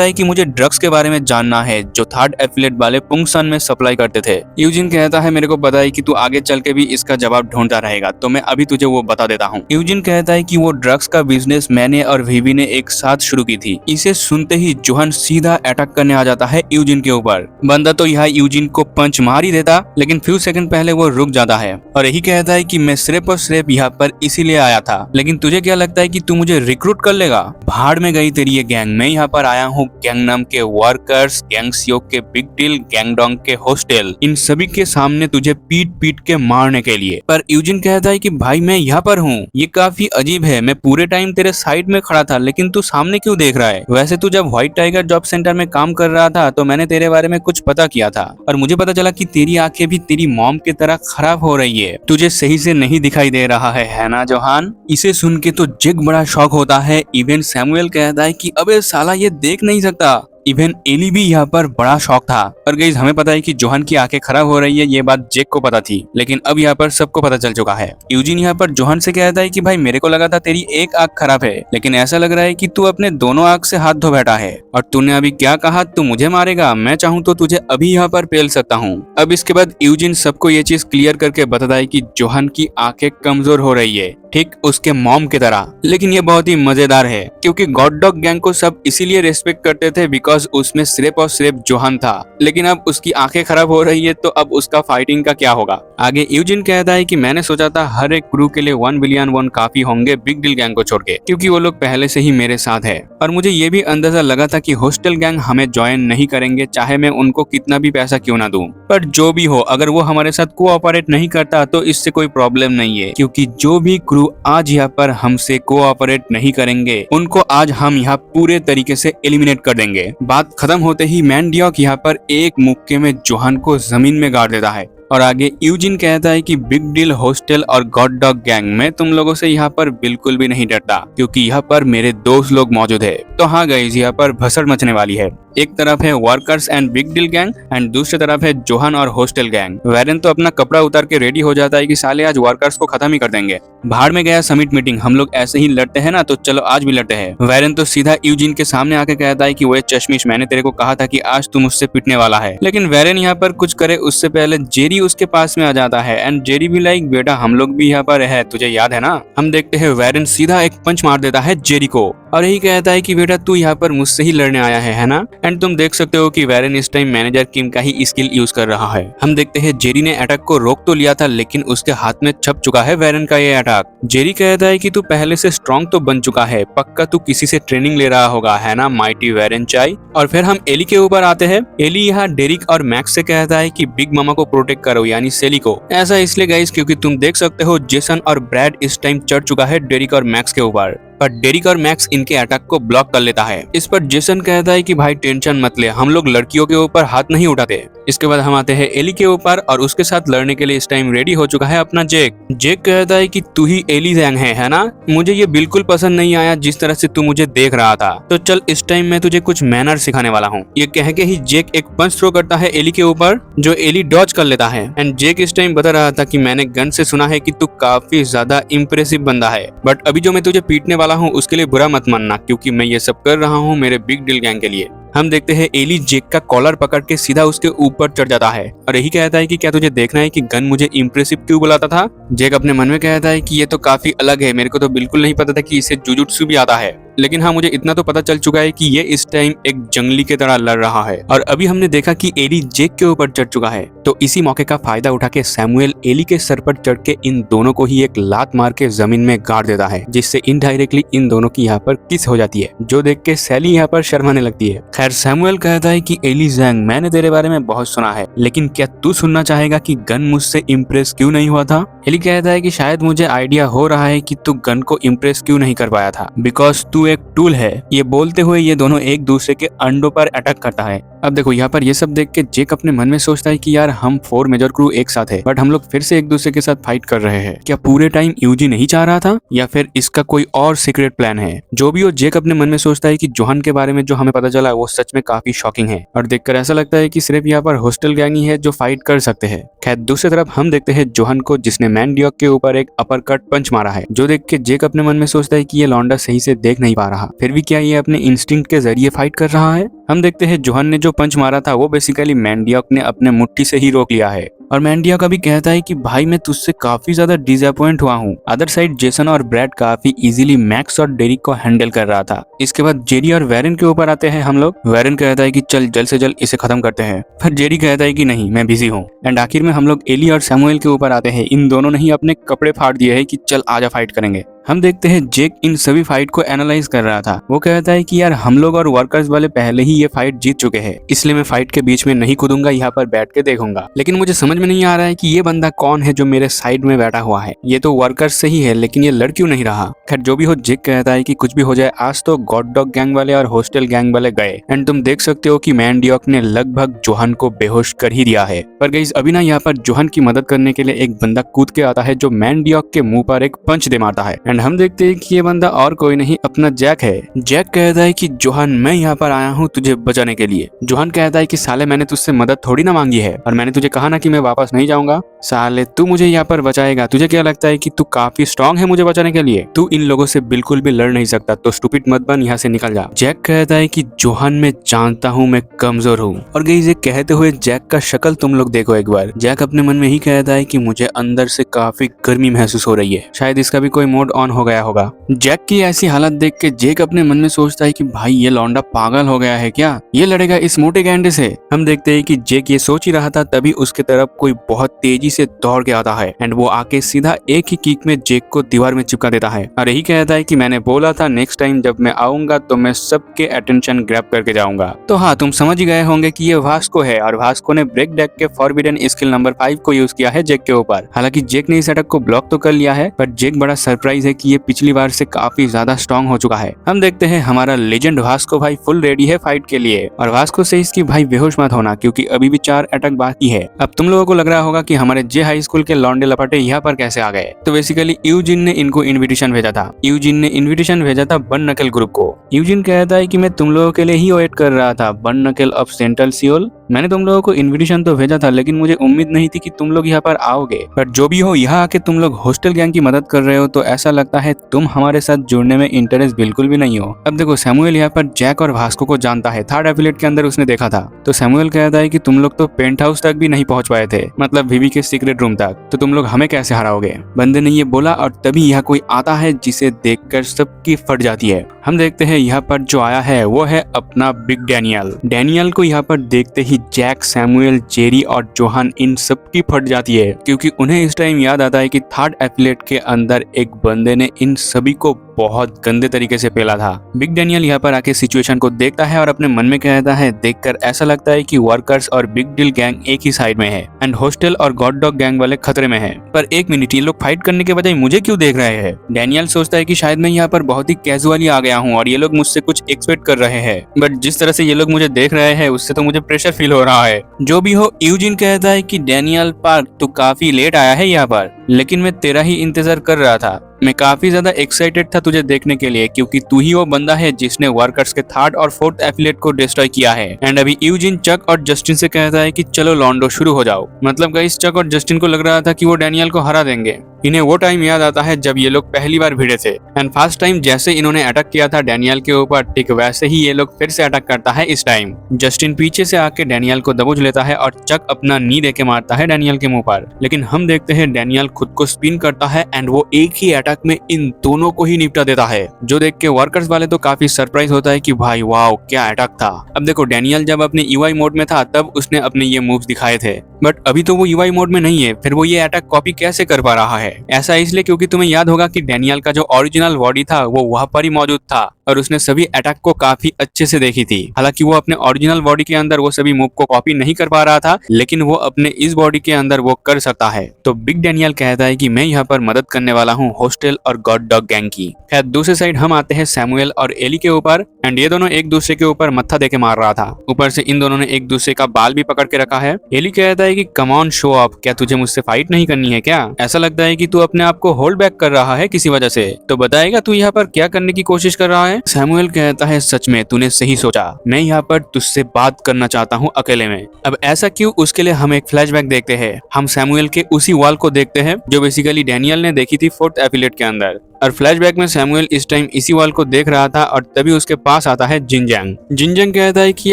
है कि मुझे ड्रग्स के बारे में जानना है जो थर्ड एफिलिएट वाले पुंगसन में सप्लाई करते थे। यूजिन कहता है मेरे को पता है कि तू आगे चल के भी इसका जवाब ढूंढता रहेगा, तो मैं अभी तुझे वो बता देता हूँ। यूजिन कहता है कि वो ड्रग्स का बिजनेस मैंने और वीवी ने एक साथ शुरू की थी। इसे सुनते ही जोहन सीधा अटैक करने आ जाता है यूजिन के ऊपर। बंदा तो यहाँ यूजिन को पंच मार ही देता, लेकिन फ्यू सेकंड पहले वो रुक जाता है और यही कहता है कि मैं सिर्फ और सिर्फ यहाँ पर इसीलिए आया था, लेकिन तुझे क्या लगता है कि तू मुझे रिक्रूट कर लेगा? भाड़ में गई तेरी ये गैंग। मैं यहाँ पर आया हूँ गैंगनम के वर्कर्स, गैंगसियोक के बिग डील, गैंगडोंग के हॉस्टल, इन सभी के सामने तुझे पीट पीट के मारने के लिए। पर यूजिन कहता है कि भाई मैं यहाँ पर हूँ, ये काफी अजीब है, मैं पूरे टाइम तेरे साइड में खड़ा था लेकिन तू सामने क्यों देख रहा है? वैसे तू जब व्हाइट टाइगर जॉब सेंटर में काम कर रहा था तो मैंने तेरे बारे में कुछ पता किया था और मुझे पता चला कि तेरी आंखें भी तेरी मॉम की तरह खराब हो रही है, तुझे सही से नहीं दिखाई दे रहा है ना जोहान? इसे सुन के तो जेक बड़ा शॉक होता है। इवन सैमुअल कहता है कि अबे साला ये देख नहीं सकता। इवन एली भी यहाँ पर बड़ा शॉक था। और गाइस हमें पता है कि जोहन की आंखें खराब हो रही है, ये बात जेक को पता थी, लेकिन अब यहाँ पर सबको पता चल चुका है। यूजिन यहाँ पर जोहन से कहता है कि भाई मेरे को लगा था तेरी एक आंख खराब है, लेकिन ऐसा लग रहा है कि तू अपने दोनों आंख से हाथ धो बैठा है। और तूने अभी क्या कहा, तू मुझे मारेगा? मैं चाहूँ तो तुझे अभी यहाँ पर पेल सकता हूँ। अब इसके बाद यूजिन सबको ये चीज क्लियर करके बताता है कि जोहन की आंखें कमजोर हो रही है, ठीक उसके मॉम की तरह। लेकिन ये बहुत ही मजेदार है क्योंकि गॉड डॉग गैंग को सब इसीलिए रेस्पेक्ट करते थे बिकॉज उसमें सिर्फ और सिर्फ जोहन था, लेकिन अब उसकी आंखें खराब हो रही है तो अब उसका फाइटिंग का क्या होगा? आगे यूजिन कहता है कि मैंने सोचा था हर एक क्रू के लिए 1 बिलियन वॉन काफी होंगे बिग डील गैंग को छोड़ के, क्योंकि वो लोग पहले से ही मेरे साथ है। और मुझे ये भी अंदाजा लगा था कि हॉस्टल गैंग हमें ज्वाइन नहीं करेंगे चाहे मैं उनको कितना भी पैसा क्यों ना दूं। पर जो भी हो, अगर वो हमारे साथ कोऑपरेट नहीं करता तो इससे कोई प्रॉब्लम नहीं है, क्योंकि जो भी क्रू आज यहाँ पर हमसे कोऑपरेट नहीं करेंगे उनको आज हम यहाँ पूरे तरीके से एलिमिनेट कर देंगे। बात खत्म होते ही मैंडियोक यहाँ पर एक मुक्के में जोहन को जमीन में गाड़ देता है। और आगे यूजिन कहता है कि बिग डील, हॉस्टल और गॉड डॉग गैंग में तुम लोगों से यहाँ पर बिल्कुल भी नहीं डरता, क्योंकि यहाँ पर मेरे दोस्त लोग मौजूद है। तो हाँ गाइस, यहाँ पर भसड़ मचने वाली है। एक तरफ है workers and big deal gang and दूसरी तरफ है जोहन और हॉस्टल गैंग। वेरन तो अपना कपड़ा उतार के रेडी हो जाता है कि साले आज वर्कर्स को खत्म ही कर देंगे। भाड़ में गया समिट मीटिंग, हम लोग ऐसे ही लड़ते हैं ना, तो चलो आज भी लड़ते हैं। वेरन तो सीधा यूजिन के सामने आके कहता है कि वो चश्मिश, मैंने तेरे को कहा था कि आज तू मुझसे पिटने वाला है। लेकिन वेरन यहाँ पर कुछ करे उससे पहले जेरी उसके पास में आ जाता है एंड जेरी भी लाइक बेटा हम लोग भी यहाँ पर है, तुझे याद है ना? हम देखते हैं वेरन सीधा एक पंच मार देता है जेरी को और यही कहता है कि बेटा तू यहाँ पर मुझसे ही लड़ने आया है ना? एंड तुम देख सकते हो कि वेरन इस टाइम मैनेजर किम का ही स्किल यूज कर रहा है। हम देखते हैं जेरी ने अटैक को रोक तो लिया था, लेकिन उसके हाथ में छप चुका है वेरन का ये अटैक। जेरी कहता है कि तू पहले से स्ट्रॉन्ग तो बन चुका है, पक्का तू किसी से ट्रेनिंग ले रहा होगा है ना माइटी वेरन चाई। और फिर हम एली के ऊपर आते हैं। एली यहाँ डेरिक और मैक्स से कहता है कि बिग मामा को प्रोटेक्ट करो, यानी सेली को। ऐसा इसलिए गाइस क्योंकि तुम देख सकते हो जेसन और ब्रैड इस टाइम चढ़ चुका है डेरिक और मैक्स के ऊपर, पर डेरिक और मैक्स इनके अटैक को ब्लॉक कर लेता है। इस पर जेसन कहता है कि भाई टेंशन मत ले, हम लोग लड़कियों के ऊपर हाथ नहीं उठाते। इसके बाद हम आते हैं एली के ऊपर और उसके साथ लड़ने के लिए इस टाइम रेडी हो चुका है अपना जेक। जेक कहता है कि तू ही एली जैंग है ना? मुझे ये बिल्कुल पसंद नहीं आया जिस तरह से तू मुझे देख रहा था, तो चल इस टाइम मैं तुझे कुछ मैनर सिखाने वाला हूँ। ये कह के ही जेक एक पंच थ्रो करता है एली के ऊपर, जो एली डॉज कर लेता है। एंड जेक इस टाइम बता रहा था कि मैंने गन से सुना है कि तू काफी ज्यादा इम्प्रेसिव बंदा है, बट अभी जो मैं तुझे पीटने वाला हूँ उसके लिए बुरा मत मानना, क्योंकि मैं ये सब कर रहा हूँ मेरे बिग डील गैंग के लिए। हम देखते हैं एली जेक का कॉलर पकड़ के सीधा उसके ऊपर चढ़ जाता है और यही कहता है कि क्या तुझे देखना है कि गन मुझे इम्प्रेसिव क्यों बुलाता था? जेक अपने मन में कहता है कि ये तो काफी अलग है, मेरे को तो बिल्कुल नहीं पता था कि इसे जुजुत्सु भी आता है। लेकिन हाँ मुझे इतना तो पता चल चुका है कि ये इस टाइम एक जंगली के तरह लड़ रहा है और अभी हमने देखा कि एली जेक के ऊपर चढ़ चुका है। तो इसी मौके का फायदा उठा के सैमुअल एली के सर पर चढ़ के इन दोनों को ही एक लात मार के जमीन में गाड़ देता है, जिससे इनडायरेक्टली इन दोनों की यहाँ पर किस हो जाती है, जो देख के सैली यहाँ पर शर्माने लगती है। खैर सैमुअल कहता है कि एली जैंग मैंने तेरे बारे में बहुत सुना है, लेकिन क्या तू सुनना चाहेगा कि गन मुझसे इम्प्रेस क्यों नहीं हुआ था। एली कहता है कि शायद मुझे आइडिया हो रहा है कि तू गन को इम्प्रेस क्यों नहीं कर पाया था, बिकॉज तू एक टूल है। ये बोलते हुए ये दोनों एक दूसरे के अंडों पर अटैक करता है। अब देखो यहाँ पर ये सब देख के जेक अपने मन में सोचता है कि यार हम 4 मेजर क्रू एक साथ है, बट हम लोग फिर से एक दूसरे के साथ फाइट कर रहे हैं। क्या पूरे टाइम यूजी नहीं चाह रहा था या फिर इसका कोई और सीक्रेट प्लान है। जो भी हो जेक अपने मन में सोचता है कि जोहान के बारे में जो हमें पता चला वो सच में काफी शॉकिंग है और देखकर ऐसा लगता है कि सिर्फ यहाँ पर हॉस्टल गैंग ही है जो फाइट कर सकते हैं। खैर दूसरी तरफ हम देखते हैं जोहान को, जिसने मैनडियोक के ऊपर एक अपर कट पंच मारा है, जो देख के जेक अपने मन में सोचता है कि ये लौंडा सही से देख नहीं पा रहा, फिर भी क्या ये अपने इंस्टिंक्ट के जरिए फाइट कर रहा है। हम देखते हैं जोहान ने जो पंच मारा था वो बेसिकली मैनडियोक ने अपने मुट्ठी से ही रोक लिया है और मैनडियोक भी कहता है कि भाई मैं तुझसे काफी ज्यादा डिसअपॉइंट हुआ हूँ। अदर साइड जेसन और ब्रैड काफी इजीली मैक्स और डेरिक को हैंडल कर रहा था। इसके बाद जेरी और वेरन के ऊपर आते हैं हम लोग। वेरन कहता है कि चल जल्द से जल्द इसे खत्म करते हैं, पर जेरी कहता है कि नहीं मैं बिजी हूँ। एंड आखिर में हम लोग एली और सैमुअल के ऊपर आते हैं। इन दोनों ने ही अपने कपड़े फाड़ दिए है कि चल आजा फाइट करेंगे। हम देखते हैं जेक इन सभी फाइट को एनालाइज कर रहा था। वो कहता है कि यार हम लोग और वर्कर्स वाले पहले ही ये फाइट जीत चुके हैं, इसलिए मैं फाइट के बीच में नहीं कूदूंगा, यहाँ पर बैठ के देखूंगा। लेकिन मुझे समझ में नहीं आ रहा है कि ये बंदा कौन है जो मेरे साइड में बैठा हुआ है। ये तो वर्कर्स से ही है, लेकिन ये लड़ क्यों नहीं रहा। खैर जो भी हो जेक कहता है कि कुछ भी हो जाए आज तो गॉड डॉग गैंग वाले और हॉस्टल गैंग वाले गए। एंड तुम देख सकते हो कि मैनडियोक ने लगभग जोहान को बेहोश कर ही दिया है। पर गाइस अभी ना यहाँ पर जोहान की मदद करने के लिए एक बंदा कूद के आता है, जो मैनडियोक के मुंह पर एक पंच दे मारता है। एंड हम देखते हैं कि ये बंदा और कोई नहीं अपना जैक है। जैक कहता है कि जोहान मैं यहाँ पर आया हूँ तुझे बचाने के लिए। जोहान कहता है कि साले मैंने तुझसे मदद थोड़ी ना मांगी है और मैंने तुझे कहा ना कि मैं वापस नहीं जाऊंगा। साले तू मुझे यहाँ पर बचाएगा, तुझे क्या लगता है कि तू काफी स्ट्रांग है मुझे बचाने के लिए। तू इन लोगों से बिल्कुल भी लड़ नहीं सकता, तो स्टूपिड मत बन, यहाँ से निकल जा। जैक कहता है कि जोहान मैं जानता हूँ मैं कमजोर हूँ। और गाइस ये कहते हुए जैक का शक्ल तुम लोग देखो एक बार। जैक अपने मन में ही कहता है कि मुझे अंदर से काफी गर्मी महसूस हो रही है, शायद इसका भी कोई मोड ऑन हो गया होगा। जैक की ऐसी हालत देख के जेक अपने मन में सोचता है कि भाई ये लौंडा पागल हो गया है क्या, ये लड़ेगा इस मोटे गैंडे से। हम देखते हैं कि जेक ये सोच ही रहा था, तभी उसके तरफ कोई बहुत तेजी से दौड़ के आता है एंड वो आके सीधा एक ही किक में जेक को दीवार में चिपका देता है और यही कहता है कि मैंने बोला था नेक्स्ट टाइम जब मैं आऊंगा तो मैं सबके अटेंशन ग्रैब करके जाऊंगा। तो हाँ तुम समझ ही गए होंगे कि ये वास्को है और वास्को ने ब्रेक डेक के फॉरबिडन स्किल नंबर 5 को यूज किया है जेक के ऊपर। हालांकि जेक ने इस अटैक को ब्लॉक तो कर लिया है, पर जेक बड़ा सरप्राइज है कि ये पिछली बार से काफी ज्यादा स्ट्रॉन्ग हो चुका है। हम देखते हैं हमारा लेजेंड वास्को भाई फुल रेडी है फाइट के लिए और वास्को से इसकी भाई बेहोश मत होना, क्योंकि अभी भी 4 अटैक बाकी है। अब तुम लोगों को लग रहा होगा कि हमारे जे हाई स्कूल के लौंडे लपाटे यहाँ पर कैसे आ गए। तो बेसिकली यूजिन ने इनको इन्विटेशन भेजा था। यूजिन ने इन्विटेशन भेजा था बन नकल ग्रुप को। यूजिन कहता है कि मैं तुम लोगों के लिए ही वेट कर रहा था, बन नकल ऑफ सेंट्रल सियोल। मैंने तुम लोगों को इन्विटेशन तो भेजा था, लेकिन मुझे उम्मीद नहीं थी कि तुम लोग यहाँ पर आओगे। पर जो भी हो यहाँ आके तुम लोग हॉस्टल गैंग की मदद कर रहे हो, तो ऐसा लगता है तुम हमारे साथ जुड़ने में इंटरेस्ट बिल्कुल भी नहीं हो। अब देखो सैमुअल यहाँ पर जैक और वास्को को जानता है, 3rd एफिलिएट के अंदर उसने देखा था। तो सैमुअल कहता है कि तुम लोग तो पेंट हाउस तक भी नहीं पहुंच पाए थे, मतलब वीवी के सीक्रेट रूम तक, तो तुम लोग हमें कैसे हराओगे। बंदे ने ये बोला और तभी यहाँ कोई आता है जिसे देखकर सबकी फट जाती है। हम देखते हैं यहाँ पर जो आया है वो है अपना बिग डैनियल। डैनियल को यहाँ पर देखते ही जैक, सैमुअल, जेरी और जोहान इन सबकी फट जाती है, क्योंकि उन्हें इस टाइम याद आता है कि 3rd एफिलिएट के अंदर एक बंदे ने इन सभी को बहुत गंदे तरीके से पेला था। बिग डैनियल यहाँ पर आके सिचुएशन को देखता है और अपने मन में कहता है, देखकर ऐसा लगता है कि वर्कर्स और बिग डील गैंग एक ही साइड में है एंड हॉस्टल और गॉड डॉग गैंग वाले खतरे में है। पर एक मिनट, ये लोग फाइट करने के बजाय मुझे क्यों देख रहे हैं। डैनियल सोचता है कि शायद मैं यहाँ पर बहुत ही कैजुअली आ गया हूँ और ये लोग मुझसे कुछ एक्सपेक्ट कर रहे हैं, बट जिस तरह से ये लोग मुझे देख रहे हैं उससे तो मुझे प्रेशर फील हो रहा है। जो भी हो, यूजिन कहता है कि डैनियल पार्क तू काफी लेट आया है यहाँ पर, लेकिन मैं तेरा ही इंतजार कर रहा था। मैं काफी ज्यादा एक्साइटेड था तुझे देखने के लिए, क्योंकि तू ही वो बंदा है जिसने वर्कर्स के 3rd और 4th एफिलिएट को डिस्ट्रॉय किया है। एंड अभी यूजिन चक और जस्टिन से कहता है कि चलो लॉन्डो शुरू हो जाओ। मतलब गाइस चक और जस्टिन को लग रहा था कि वो डैनियल को हरा देंगे। इन्हें वो टाइम याद आता है जब ये लोग पहली बार भिड़े थे एंड फर्स्ट टाइम जैसे इन्होंने अटैक किया था डैनियल के ऊपर, ठीक वैसे ही ये लोग फिर से अटैक करता है इस टाइम। जस्टिन पीछे से आके डैनियल को दबोच लेता है और चक अपना नी देके मारता है डैनियल के मुंह पर, लेकिन हम देखते हैं डैनियल खुद को स्पिन करता है एंड वो एक ही अटैक में इन दोनों को ही निपटा देता है, जो देख के वर्कर्स वाले तो काफी सरप्राइज होता है कि भाई वाह क्या अटैक था। अब देखो डैनियल जब अपने यूआई मोड में था तब उसने अपने ये मूव्स दिखाए थे, बट अभी तो वो यूआई मोड में नहीं है, फिर वो ये अटैक कॉपी कैसे कर पा रहा है? ऐसा इसलिए क्योंकि तुम्हें याद होगा कि डैनियल का जो ओरिजिनल बॉडी था वो वहां पर ही मौजूद था और उसने सभी अटैक को काफी अच्छे से देखी थी। हालांकि वो अपने ओरिजिनल बॉडी के अंदर वो सभी मूव को कॉपी नहीं कर पा रहा था, लेकिन वो अपने इस बॉडी के अंदर वो कर सकता है। तो बिग डैनियल कहता है कि मैं यहाँ पर मदद करने वाला हूँ होस्टल और गॉड डॉग गैंग की। खैर दूसरे साइड हम आते हैं सैमुअल और एली के ऊपर एंड ये दोनों एक दूसरे के ऊपर मत्था देके मार रहा था। ऊपर से इन दोनों ने एक दूसरे का बाल भी पकड़ के रखा है। एली कहता है कि कम ऑन शो ऑफ, क्या तुझे मुझसे फाइट नहीं करनी है क्या? ऐसा लगता है कि तू अपने आप को होल्ड बैक कर रहा है किसी वजह से, तो बताएगा तू यहाँ पर क्या करने की कोशिश कर रहा है? सैमुअल कहता है सच में तूने सही सोचा, मैं यहाँ पर तुझसे बात करना चाहता हूँ अकेले में। अब ऐसा क्यों, उसके लिए हम एक फ्लैशबैक देखते हैं। हम सैमुअल के उसी वॉल को देखते हैं जो बेसिकली डैनियल ने देखी थी फोर्थ एफिलिएट के अंदर, और फ्लैशबैक में सैमुअल इस टाइम इसी वॉल को देख रहा था और तभी उसके पास आता है जिनजैंग। जिनजैंग कहता है कि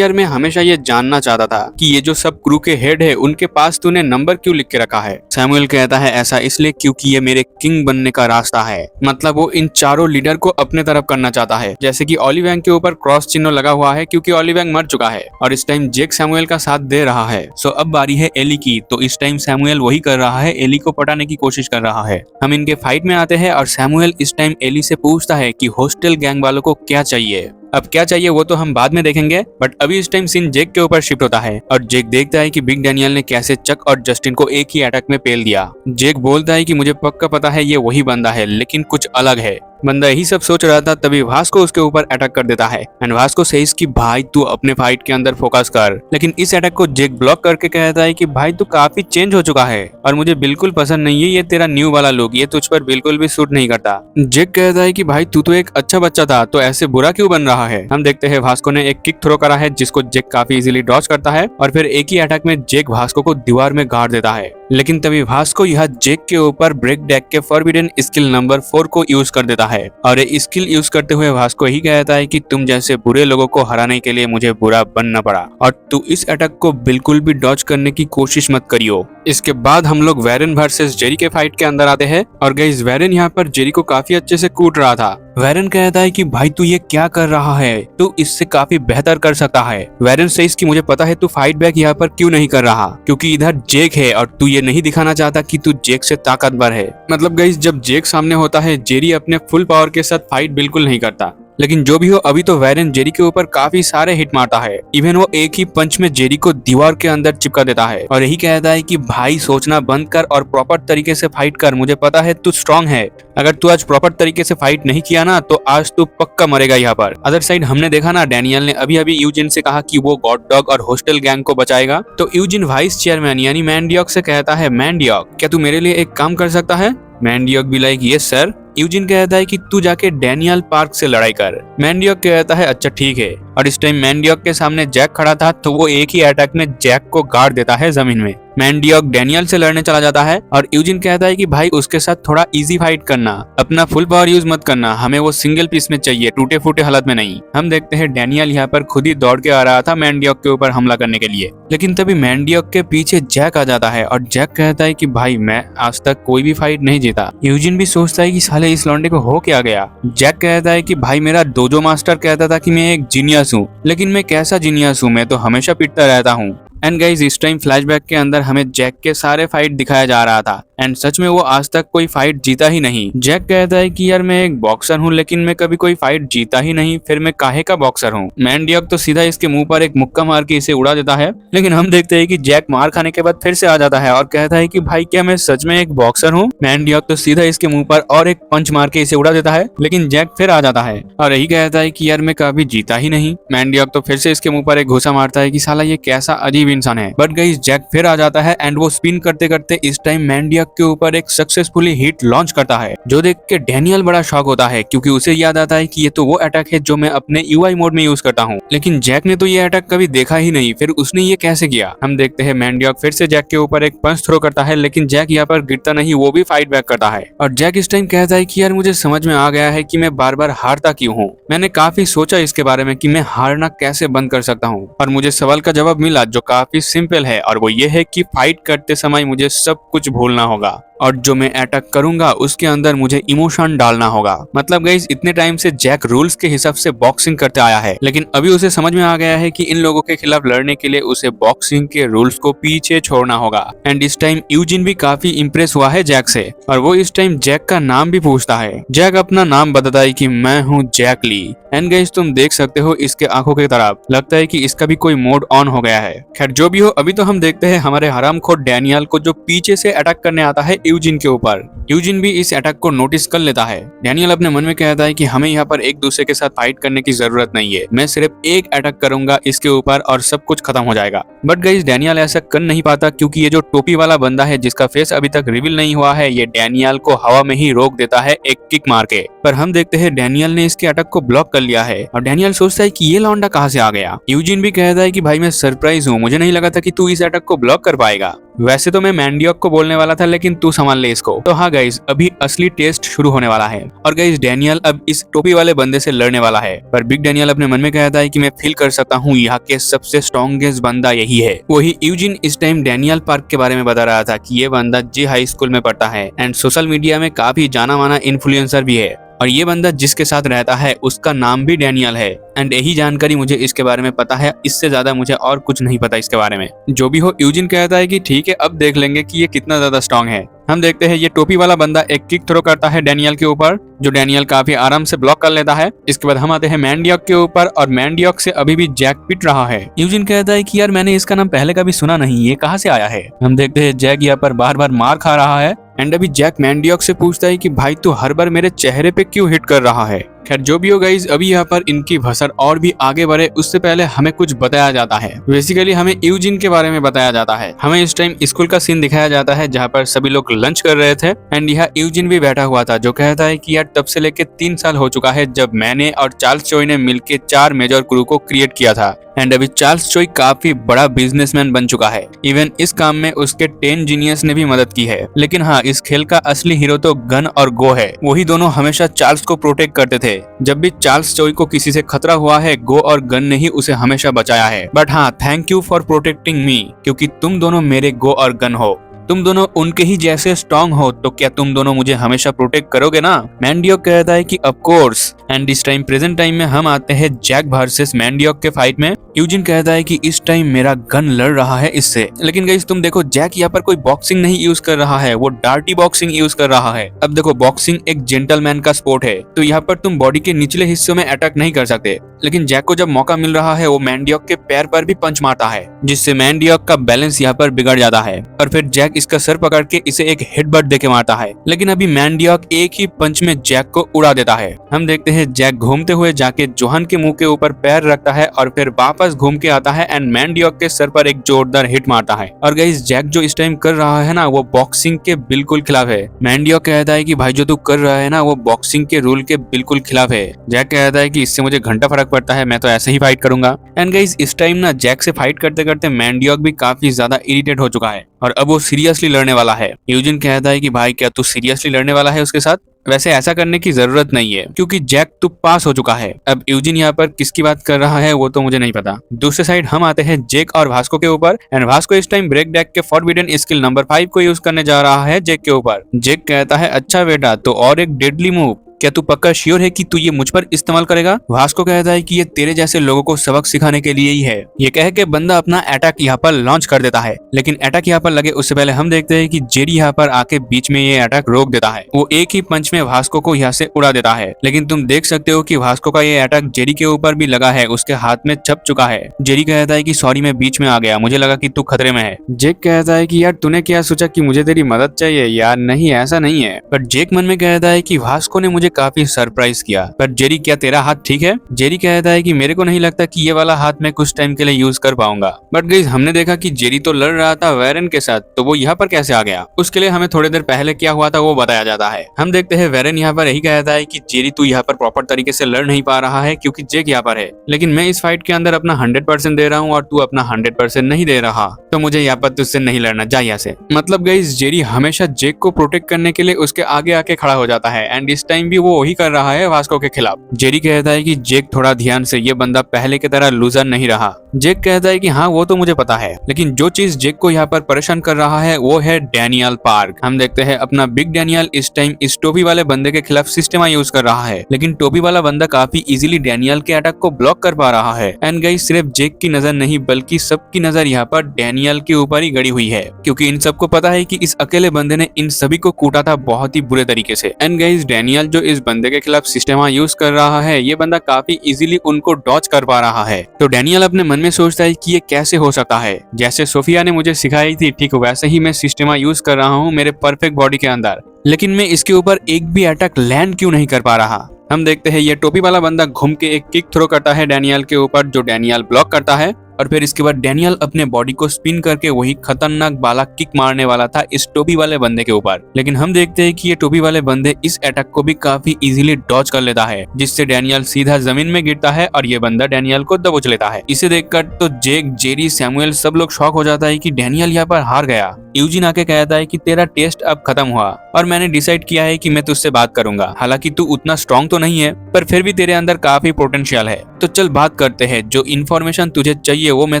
यार मैं हमेशा ये जानना चाहता था कि ये जो सब क्रू के हेड है उनके पास तूने नंबर क्यों लिख के रखा है? सैमुअल कहता है ऐसा इसलिए क्योंकि ये मेरे किंग बनने का रास्ता है। मतलब वो इन चारों लीडर को अपने तरफ करना चाहता है। जैसे कि ओलिवैंग के ऊपर क्रॉस चिन्ह लगा हुआ है क्योंकि ओलिवैंग मर चुका है और इस टाइम जेक सैमुअल का साथ दे रहा है। सो अब बारी है एली की, तो इस टाइम सैमुअल वही कर रहा है, एली को पटाने की कोशिश कर रहा है। हम इनके फाइट में आते हैं और सैमुअल इस टाइम एली से पूछता है कि होस्टल गैंग वालों को क्या चाहिए। अब क्या चाहिए वो तो हम बाद में देखेंगे, बट अभी इस टाइम सीन जेक के ऊपर शिफ्ट होता है और जेक देखता है कि बिग डैनियल ने कैसे चक और जस्टिन को एक ही अटैक में पेल दिया। जेक बोलता है कि मुझे पक्का पता है ये वही बंदा है, लेकिन कुछ अलग है। बंदा यही सब सोच रहा था तभी वास्को उसके ऊपर अटैक कर देता है एंड वास्को सेज कि भाई तू अपने फाइट के अंदर फोकस कर, लेकिन इस अटैक को जेक ब्लॉक करके कहता है कि भाई तू काफी चेंज हो चुका है और मुझे बिल्कुल पसंद नहीं है ये तेरा न्यू वाला लुक, ये तुझ पर बिल्कुल भी सूट नहीं करता। जेक कहता है कि भाई तू तो एक अच्छा बच्चा था, तो ऐसे बुरा क्यों बन रहा है? हम देखते हैं वास्को ने एक किक थ्रो करा है जिसको जेक काफी इजीली डॉज करता है और फिर एक ही अटैक में जेक वास्को को दीवार में गाड़ देता है। लेकिन तभी वास्को यह जेक के ऊपर ब्रेक डेक के फॉरबिडन स्किल नंबर 4 को यूज कर देता है और ये स्किल यूज करते हुए वास्को ही कहता है कि तुम जैसे बुरे लोगों को हराने के लिए मुझे बुरा बनना पड़ा और तू इस अटैक को बिल्कुल भी डॉज करने की कोशिश मत करियो। इसके बाद हम लोग वैरन वर्सेस जेरी के फाइट के अंदर आते हैं और गाइस वैरन यहाँ पर जेरी को काफी अच्छे से कूट रहा था। वैरन कहता है कि भाई तू ये क्या कर रहा है, तू इससे काफी बेहतर कर सकता है। वैरन सेज कि मुझे पता है तू फाइट बैक यहाँ पर क्यों नहीं कर रहा, क्योंकि इधर जेक है और तू ये नहीं दिखाना चाहता कि तू जेक से ताकतवर है। मतलब गाइस जब जेक सामने होता है जेरी अपने फुल पावर के साथ फाइट बिल्कुल नहीं करता, लेकिन जो भी हो अभी तो वैरन जेरी के ऊपर काफी सारे हिट मारता है। इवन वो एक ही पंच में जेरी को दीवार के अंदर चिपका देता है और यही कहता है कि भाई सोचना बंद कर और प्रॉपर तरीके से फाइट कर, मुझे पता है तू स्ट्रांग है, अगर तू आज प्रॉपर तरीके से फाइट नहीं किया ना तो आज तू पक्का मरेगा यहाँ पर। अदर साइड हमने देखा ना डैनियल ने अभी अभी यूजिन से कहा कि वो गॉड डॉग और होस्टल गैंग को बचाएगा, तो यूजिन वाइस चेयरमैन यानी मैनडियॉक से कहता है मैनडियॉक क्या तू मेरे लिए एक काम कर सकता है? मैनडियॉक भी लाइक यस सर। यूजिन कहता है कि तू जाके डैनियल पार्क से लड़ाई कर। मैनडियॉक कहता है अच्छा ठीक है, और इस टाइम मैनडियॉक के सामने जैक खड़ा था तो वो एक ही अटैक में जैक को गाड़ देता है जमीन में। मैनडियॉक डैनियल से लड़ने चला जाता है और यूजिन कहता है कि भाई उसके साथ थोड़ा इजी फाइट करना, अपना फुल पावर यूज मत करना, हमें वो सिंगल पीस में चाहिए, टूटे फूटे हालत में नहीं। हम देखते हैं डैनियल यहाँ पर खुद ही दौड़ के आ रहा था मैनडियॉक के ऊपर हमला करने के लिए, लेकिन तभी मैनडियॉक के पीछे जैक आ जाता है और जैक कहता है कि भाई मैं आज तक कोई भी फाइट नहीं जीता। यूजिन भी सोचता है कि साले इस लौंडे को हो क्या गया। जैक कहता है कि भाई मेरा डोजो मास्टर कहता था कि मैं एक जीनियस हूँ, लेकिन मैं कैसा जीनियस हूँ, मैं तो हमेशा पिटता रहता हूँ। एंड गाइस इस टाइम फ्लैशबैक के अंदर हमें जैक के सारे फाइट दिखाया जा रहा था एंड सच में वो आज तक कोई फाइट जीता ही नहीं। जैक कहता है कि यार मैं एक बॉक्सर हूँ लेकिन मैं कभी कोई फाइट जीता ही नहीं, फिर मैं काहे का बॉक्सर हूँ। मैनडियॉक तो सीधा इसके मुंह पर एक मुक्का मार के इसे उड़ा देता है, लेकिन हम देखते हैं कि जैक मार खाने के बाद फिर से आ जाता है और कहता है कि भाई क्या मैं सच में एक बॉक्सर हूँ। मैनडियॉक तो सीधा इसके मुंह पर और एक पंच मार के इसे उड़ा देता है, लेकिन जैक फिर आ जाता है और यही कहता है कि यार मैं कभी जीता ही नहीं। मैनडियॉक तो फिर से इसके मुंह पर एक घुसा मारता है कि साला ये कैसा अजीब इंसान है। बट गाइस जैक फिर आ जाता है एंड वो स्पिन करते करते इस टाइम मैनडियॉक के ऊपर एक सक्सेसफुली हिट लॉन्च करता है, जो देख के डैनियल बड़ा शॉक होता है क्योंकि उसे याद आता है कि ये तो वो अटैक है जो मैं अपने यूआई मोड में यूज करता हूँ, लेकिन जैक ने तो ये अटैक कभी देखा ही नहीं, फिर उसने ये कैसे किया। हम देखते हैं मैनडियॉक फिर से जैक के ऊपर एक पंच थ्रो करता है, लेकिन जैक यहाँ पर गिरता नहीं, वो भी फाइट बैक करता है और जैक इस टाइम कहता है कि यार मुझे समझ में आ गया है कि मैं बार बार हारता क्यों हूँ। मैंने काफी सोचा इसके बारे में कि मैं हारना कैसे बंद कर सकता हूँ और मुझे सवाल का जवाब मिला जो काफी सिंपल है, और वो ये है कि फाइट करते समय मुझे सब कुछ भूलना होगा। और जो मैं अटैक करूंगा उसके अंदर मुझे इमोशन डालना होगा। मतलब गाइस इतने टाइम से जैक रूल्स के हिसाब से बॉक्सिंग करते आया है, लेकिन अभी उसे समझ में आ गया है कि इन लोगों के खिलाफ लड़ने के लिए उसे बॉक्सिंग के रूल्स को पीछे छोड़ना होगा। एंड इस टाइम यूजिन भी काफी इंप्रेस हुआ है जैक से, और वो इस टाइम जैक का नाम भी पूछता है। जैक अपना नाम बताता है कि मैं हूँ जैक ली। एंड गाइस तुम देख सकते हो इसके आंखों की तरफ, लगता है कि इसका भी कोई मोड ऑन हो गया है। खैर जो भी हो, अभी तो हम देखते हैं हमारे हरामखोर डैनियल को, जो पीछे से अटैक करने आता है यूजिन के ऊपर। यूजिन भी इस अटैक को नोटिस कर लेता है। डैनियल अपने मन में कहता है कि हमें यहाँ पर एक दूसरे के साथ फाइट करने की जरूरत नहीं है, मैं सिर्फ एक अटैक करूंगा इसके ऊपर और सब कुछ खत्म हो जाएगा। बट गाइस डैनियल ऐसा कर नहीं पाता, क्योंकि ये जो टोपी वाला बंदा है जिसका फेस अभी तक रिवील नहीं हुआ है, ये डैनियल को हवा में ही रोक देता है एक किक मार के। पर हम देखते हैं डैनियल ने इसके अटैक को ब्लॉक कर लिया है, और डैनियल सोचता है कि ये लौंडा कहाँ से आ गया। यूजिन भी कहता है कि भाई मैं सरप्राइज हूँ, मुझे नहीं लगा था कि तू इस अटैक को ब्लॉक कर पाएगा। वैसे तो मैं मैंडियोक को बोलने वाला था, लेकिन तू संभाल ले इसको। तो हाँ गाइस, अभी असली टेस्ट शुरू होने वाला है, और गाइस डैनियल अब इस टोपी वाले बंदे से लड़ने वाला है। पर बिग डैनियल अपने मन में कहता है कि मैं फील कर सकता हूँ यहाँ के सबसे स्ट्रॉन्गेस्ट बंदा यही है। वही यूजिन इस टाइम डैनियल पार्क के बारे में बता रहा था कि ये बंदा जे हाई स्कूल में पढ़ता है एंड सोशल मीडिया में काफी जाना माना इन्फ्लुएंसर भी है, और ये बंदा जिसके साथ रहता है उसका नाम भी डैनियल है। एंड यही जानकारी मुझे इसके बारे में पता है, इससे ज्यादा मुझे और कुछ नहीं पता इसके बारे में। जो भी हो, यूजिन कहता है कि ठीक है, अब देख लेंगे कि ये कितना ज्यादा स्ट्रॉन्ग है। हम देखते हैं ये टोपी वाला बंदा एक किक थ्रो करता है डैनियल के ऊपर, जो डैनियल काफी आराम से ब्लॉक कर लेता है। इसके बाद हम आते हैं मैंडियोक के ऊपर, और मैंडियोक से अभी भी जैक पिट रहा है। यूजिन कहता है कि यार मैंने इसका नाम पहले कभी सुना नहीं, ये कहाँ से आया है। हम देखते हैं जैक यहाँ पर बार बार मार खा रहा है। एंड अभी जैक मैंडियोक से पूछता है कि भाई तू हर बार मेरे चेहरे पे क्यों हिट कर रहा है। खैर जो भी हो गाइस, अभी यहाँ पर इनकी भसड़ और भी आगे बढ़े उससे पहले हमें कुछ बताया जाता है। बेसिकली हमें यूजिन के बारे में बताया जाता है। हमें इस टाइम स्कूल का सीन दिखाया जाता है जहाँ पर सभी लोग लंच कर रहे थे, एंड यहाँ यूजिन भी बैठा हुआ था, जो कहता है कि यार तब से लेके 3 साल हो चुका है जब मैंने और चार्ल्स चोई ने मिलकर 4 मेजर क्रू को क्रिएट किया था। एंड अभी चार्ल्स चोई काफी बड़ा बिजनेसमैन बन चुका है। इवन इस काम में उसके 10 जीनियस ने भी मदद की है। लेकिन हाँ, इस खेल का असली हीरो तो गन और गो है। वही दोनों हमेशा चार्ल्स को प्रोटेक्ट करते थे। जब भी चार्ल्स चोई को किसी से खतरा हुआ है, गो और गन ने ही उसे हमेशा बचाया है। बट हाँ, थैंक यू फॉर प्रोटेक्टिंग मी, क्योंकि तुम दोनों मेरे गो और गन हो। तुम दोनों उनके ही जैसे स्ट्रॉन्ग हो, तो क्या तुम दोनों मुझे हमेशा प्रोटेक्ट करोगे ना। मैंडियोक कहता है कि ऑफ कोर्स। एंड इस टाइम प्रेजेंट टाइम में हम आते हैं जैक वर्सेस मैंडियोक के फाइट में। यूजिन कहता है कि इस टाइम मेरा गन लड़ रहा है इससे, लेकिन गाइस तुम देखो जैक यहाँ पर कोई बॉक्सिंग नहीं यूज कर रहा है, वो डार्टी बॉक्सिंग यूज कर रहा है। अब देखो बॉक्सिंग एक जेंटलमैन का स्पोर्ट है, तो यहाँ पर तुम बॉडी के निचले हिस्सों में अटैक नहीं कर सकते। लेकिन जैक को जब मौका मिल रहा है, वो मैंडियोक के पैर पर भी पंच मारता है, जिससे मैंडियोक का बैलेंस यहाँ पर बिगड़ जाता है, और फिर जैक इसका सर पकड़ के इसे एक हेडबट देके मारता है। लेकिन अभी मैंडियोक एक ही पंच में जैक को उड़ा देता है। हम देखते हैं जैक घूमते हुए जाके जोहान के मुंह के ऊपर पैर रखता है, और फिर वापस घूम के आता है एंड मैंडियोक के सर पर एक जोरदार हिट मारता है। और गाइस जैक जो इस टाइम कर रहा है ना, वो बॉक्सिंग के बिल्कुल खिलाफ है। मैंडियोक कहता है कि भाई जो तू कर रहा है ना, वो बॉक्सिंग के रूल के बिल्कुल खिलाफ है। जैक कहता है कि इससे मुझे घंटा फर्क पड़ता है, मैं तो ऐसे ही फाइट करूंगा। एंड गाइस इस टाइम ना जैक से फाइट करते करते मैंडियोक भी काफी ज्यादा इरिटेट हो चुका है, और अब वो सीरियसली लड़ने वाला है। यूजिन कहता है कि भाई क्या तू सीरियसली लड़ने वाला है उसके साथ। वैसे ऐसा करने की जरूरत नहीं है, क्योंकि जैक तो पास हो चुका है। अब यूजिन यहाँ पर किसकी बात कर रहा है वो तो मुझे नहीं पता। दूसरे साइड हम आते हैं जेक और वास्को के ऊपर, एंड वास्को इस टाइम ब्रेक डेक के फॉरबिडन स्किल नंबर 5 को यूज करने जा रहा है जेक के ऊपर। जेक कहता है अच्छा बेटा, तो और एक डेडली मूव, क्या तू पक्का श्योर है कि तू ये मुझ पर इस्तेमाल करेगा। वास्को कहता है कि ये तेरे जैसे लोगों को सबक सिखाने के लिए ही है। ये कह के बंदा अपना अटैक यहाँ पर लॉन्च कर देता है, लेकिन अटैक यहाँ पर लगे उससे पहले हम देखते हैं कि जेरी यहाँ पर आके बीच में ये अटैक रोक देता है। वो एक ही पंच में वास्को को यहाँ से उड़ा देता है। लेकिन तुम देख सकते हो कि वास्को का ये अटैक जेरी के ऊपर भी लगा है, उसके हाथ में छप चुका है। जेरी कहता है कि सॉरी मैं बीच में आ गया, मुझे लगा कि तू खतरे में है। जेक कहता है कि यार तूने क्या सोचा कि मुझे तेरी मदद चाहिए। यार नहीं, ऐसा नहीं है। पर जेक मन में कहता है कि वास्को ने मुझे काफी सरप्राइज किया। पर जेरी क्या तेरा हाथ ठीक है। जेरी कहता है कि मेरे को नहीं लगता कि ये वाला हाथ मैं कुछ टाइम के लिए यूज कर पाऊंगा। बट गाइस हमने देखा कि जेरी तो लड़ रहा था वेरन के साथ, तो वो यहाँ पर कैसे आ गया। उसके लिए हमें थोड़ी देर पहले क्या हुआ था वो बताया जाता है। हम देखते हैं वेरन यहाँ पर यही कहता है कि जेरी तू यहाँ पर प्रॉपर तरीके से लड़ नहीं पा रहा है क्योंकि जेक यहाँ पर है, लेकिन मैं इस फाइट के अंदर अपना 100% दे रहा हूँ और तू अपना 100% नहीं दे रहा, तो मुझे यहाँ पर तुझसे नहीं लड़ना, जा यहाँ से। मतलब गाइस जेरी हमेशा जेक को प्रोटेक्ट करने के लिए उसके आगे आके खड़ा हो जाता है, एंड इस टाइम भी वो वही कर रहा है वास्को के खिलाफ। जेरी कहता है कि जेक थोड़ा ध्यान से, ये बंदा पहले की तरह लूजर नहीं रहा। जेक कहता है कि हाँ वो तो मुझे पता है, लेकिन जो चीज जेक को यहाँ पर परेशान कर रहा है वो है डैनियल पार्क। हम देखते हैं अपना बिग डैनियल इस टाइम इस टोपी वाले बंदे के खिलाफ सिस्टमा यूज कर रहा है, लेकिन टोपी वाला बंदा काफी इजीली डैनियल के अटैक को ब्लॉक कर पा रहा है। एंड गाइस सिर्फ जेक की नजर नहीं बल्कि सबकी नजर यहाँ पर डैनियल के ऊपर ही गड़ी हुई है, क्योंकि इन सबको पता है कि इस अकेले बंदे ने इन सभी को कूटा था बहुत ही बुरे तरीके से। एंड गाइस डैनियल जो इस बंदे के खिलाफ सिस्टमा यूज कर रहा है, ये बंदा काफी इजीली उनको डॉच कर पा रहा है। तो डैनियल अपने मन में सोचता है कि ये कैसे हो सकता है, जैसे सोफिया ने मुझे सिखाई थी ठीक वैसे ही मैं सिस्टमा यूज कर रहा हूँ मेरे परफेक्ट बॉडी के अंदर, लेकिन मैं इसके ऊपर एक भी अटैक लैंड क्यों नहीं कर पा रहा। हम देखते हैं ये टोपी वाला बंदा घूम के एक किक थ्रो करता है डैनियल के ऊपर, जो डैनियल ब्लॉक करता है, और फिर इसके बाद डैनियल अपने बॉडी को स्पिन करके वही खतरनाक बाला किक मारने वाला था इस टोपी वाले बंदे के ऊपर। लेकिन हम देखते हैं कि ये टोपी वाले बंदे इस अटैक को भी काफी इजीली डॉच कर लेता है, जिससे डैनियल सीधा जमीन में गिरता है और ये बंदा डैनियल को दबोच लेता है। इसे देखकर तो जेक, जेरी, सैमुअल सब लोग शॉक हो जाता है कि डैनियल यहाँ पर हार गया। यूजिन आके कहता है कि तेरा टेस्ट अब खत्म हुआ और मैंने डिसाइड किया है कि मैं तुझसे बात करूंगा। हालांकि तू उतना स्ट्रॉन्ग तो नहीं है, पर फिर भी तेरे अंदर काफी पोटेंशियल है, तो चल बात करते हैं। जो इन्फॉर्मेशन तुझे चाहिए वो मैं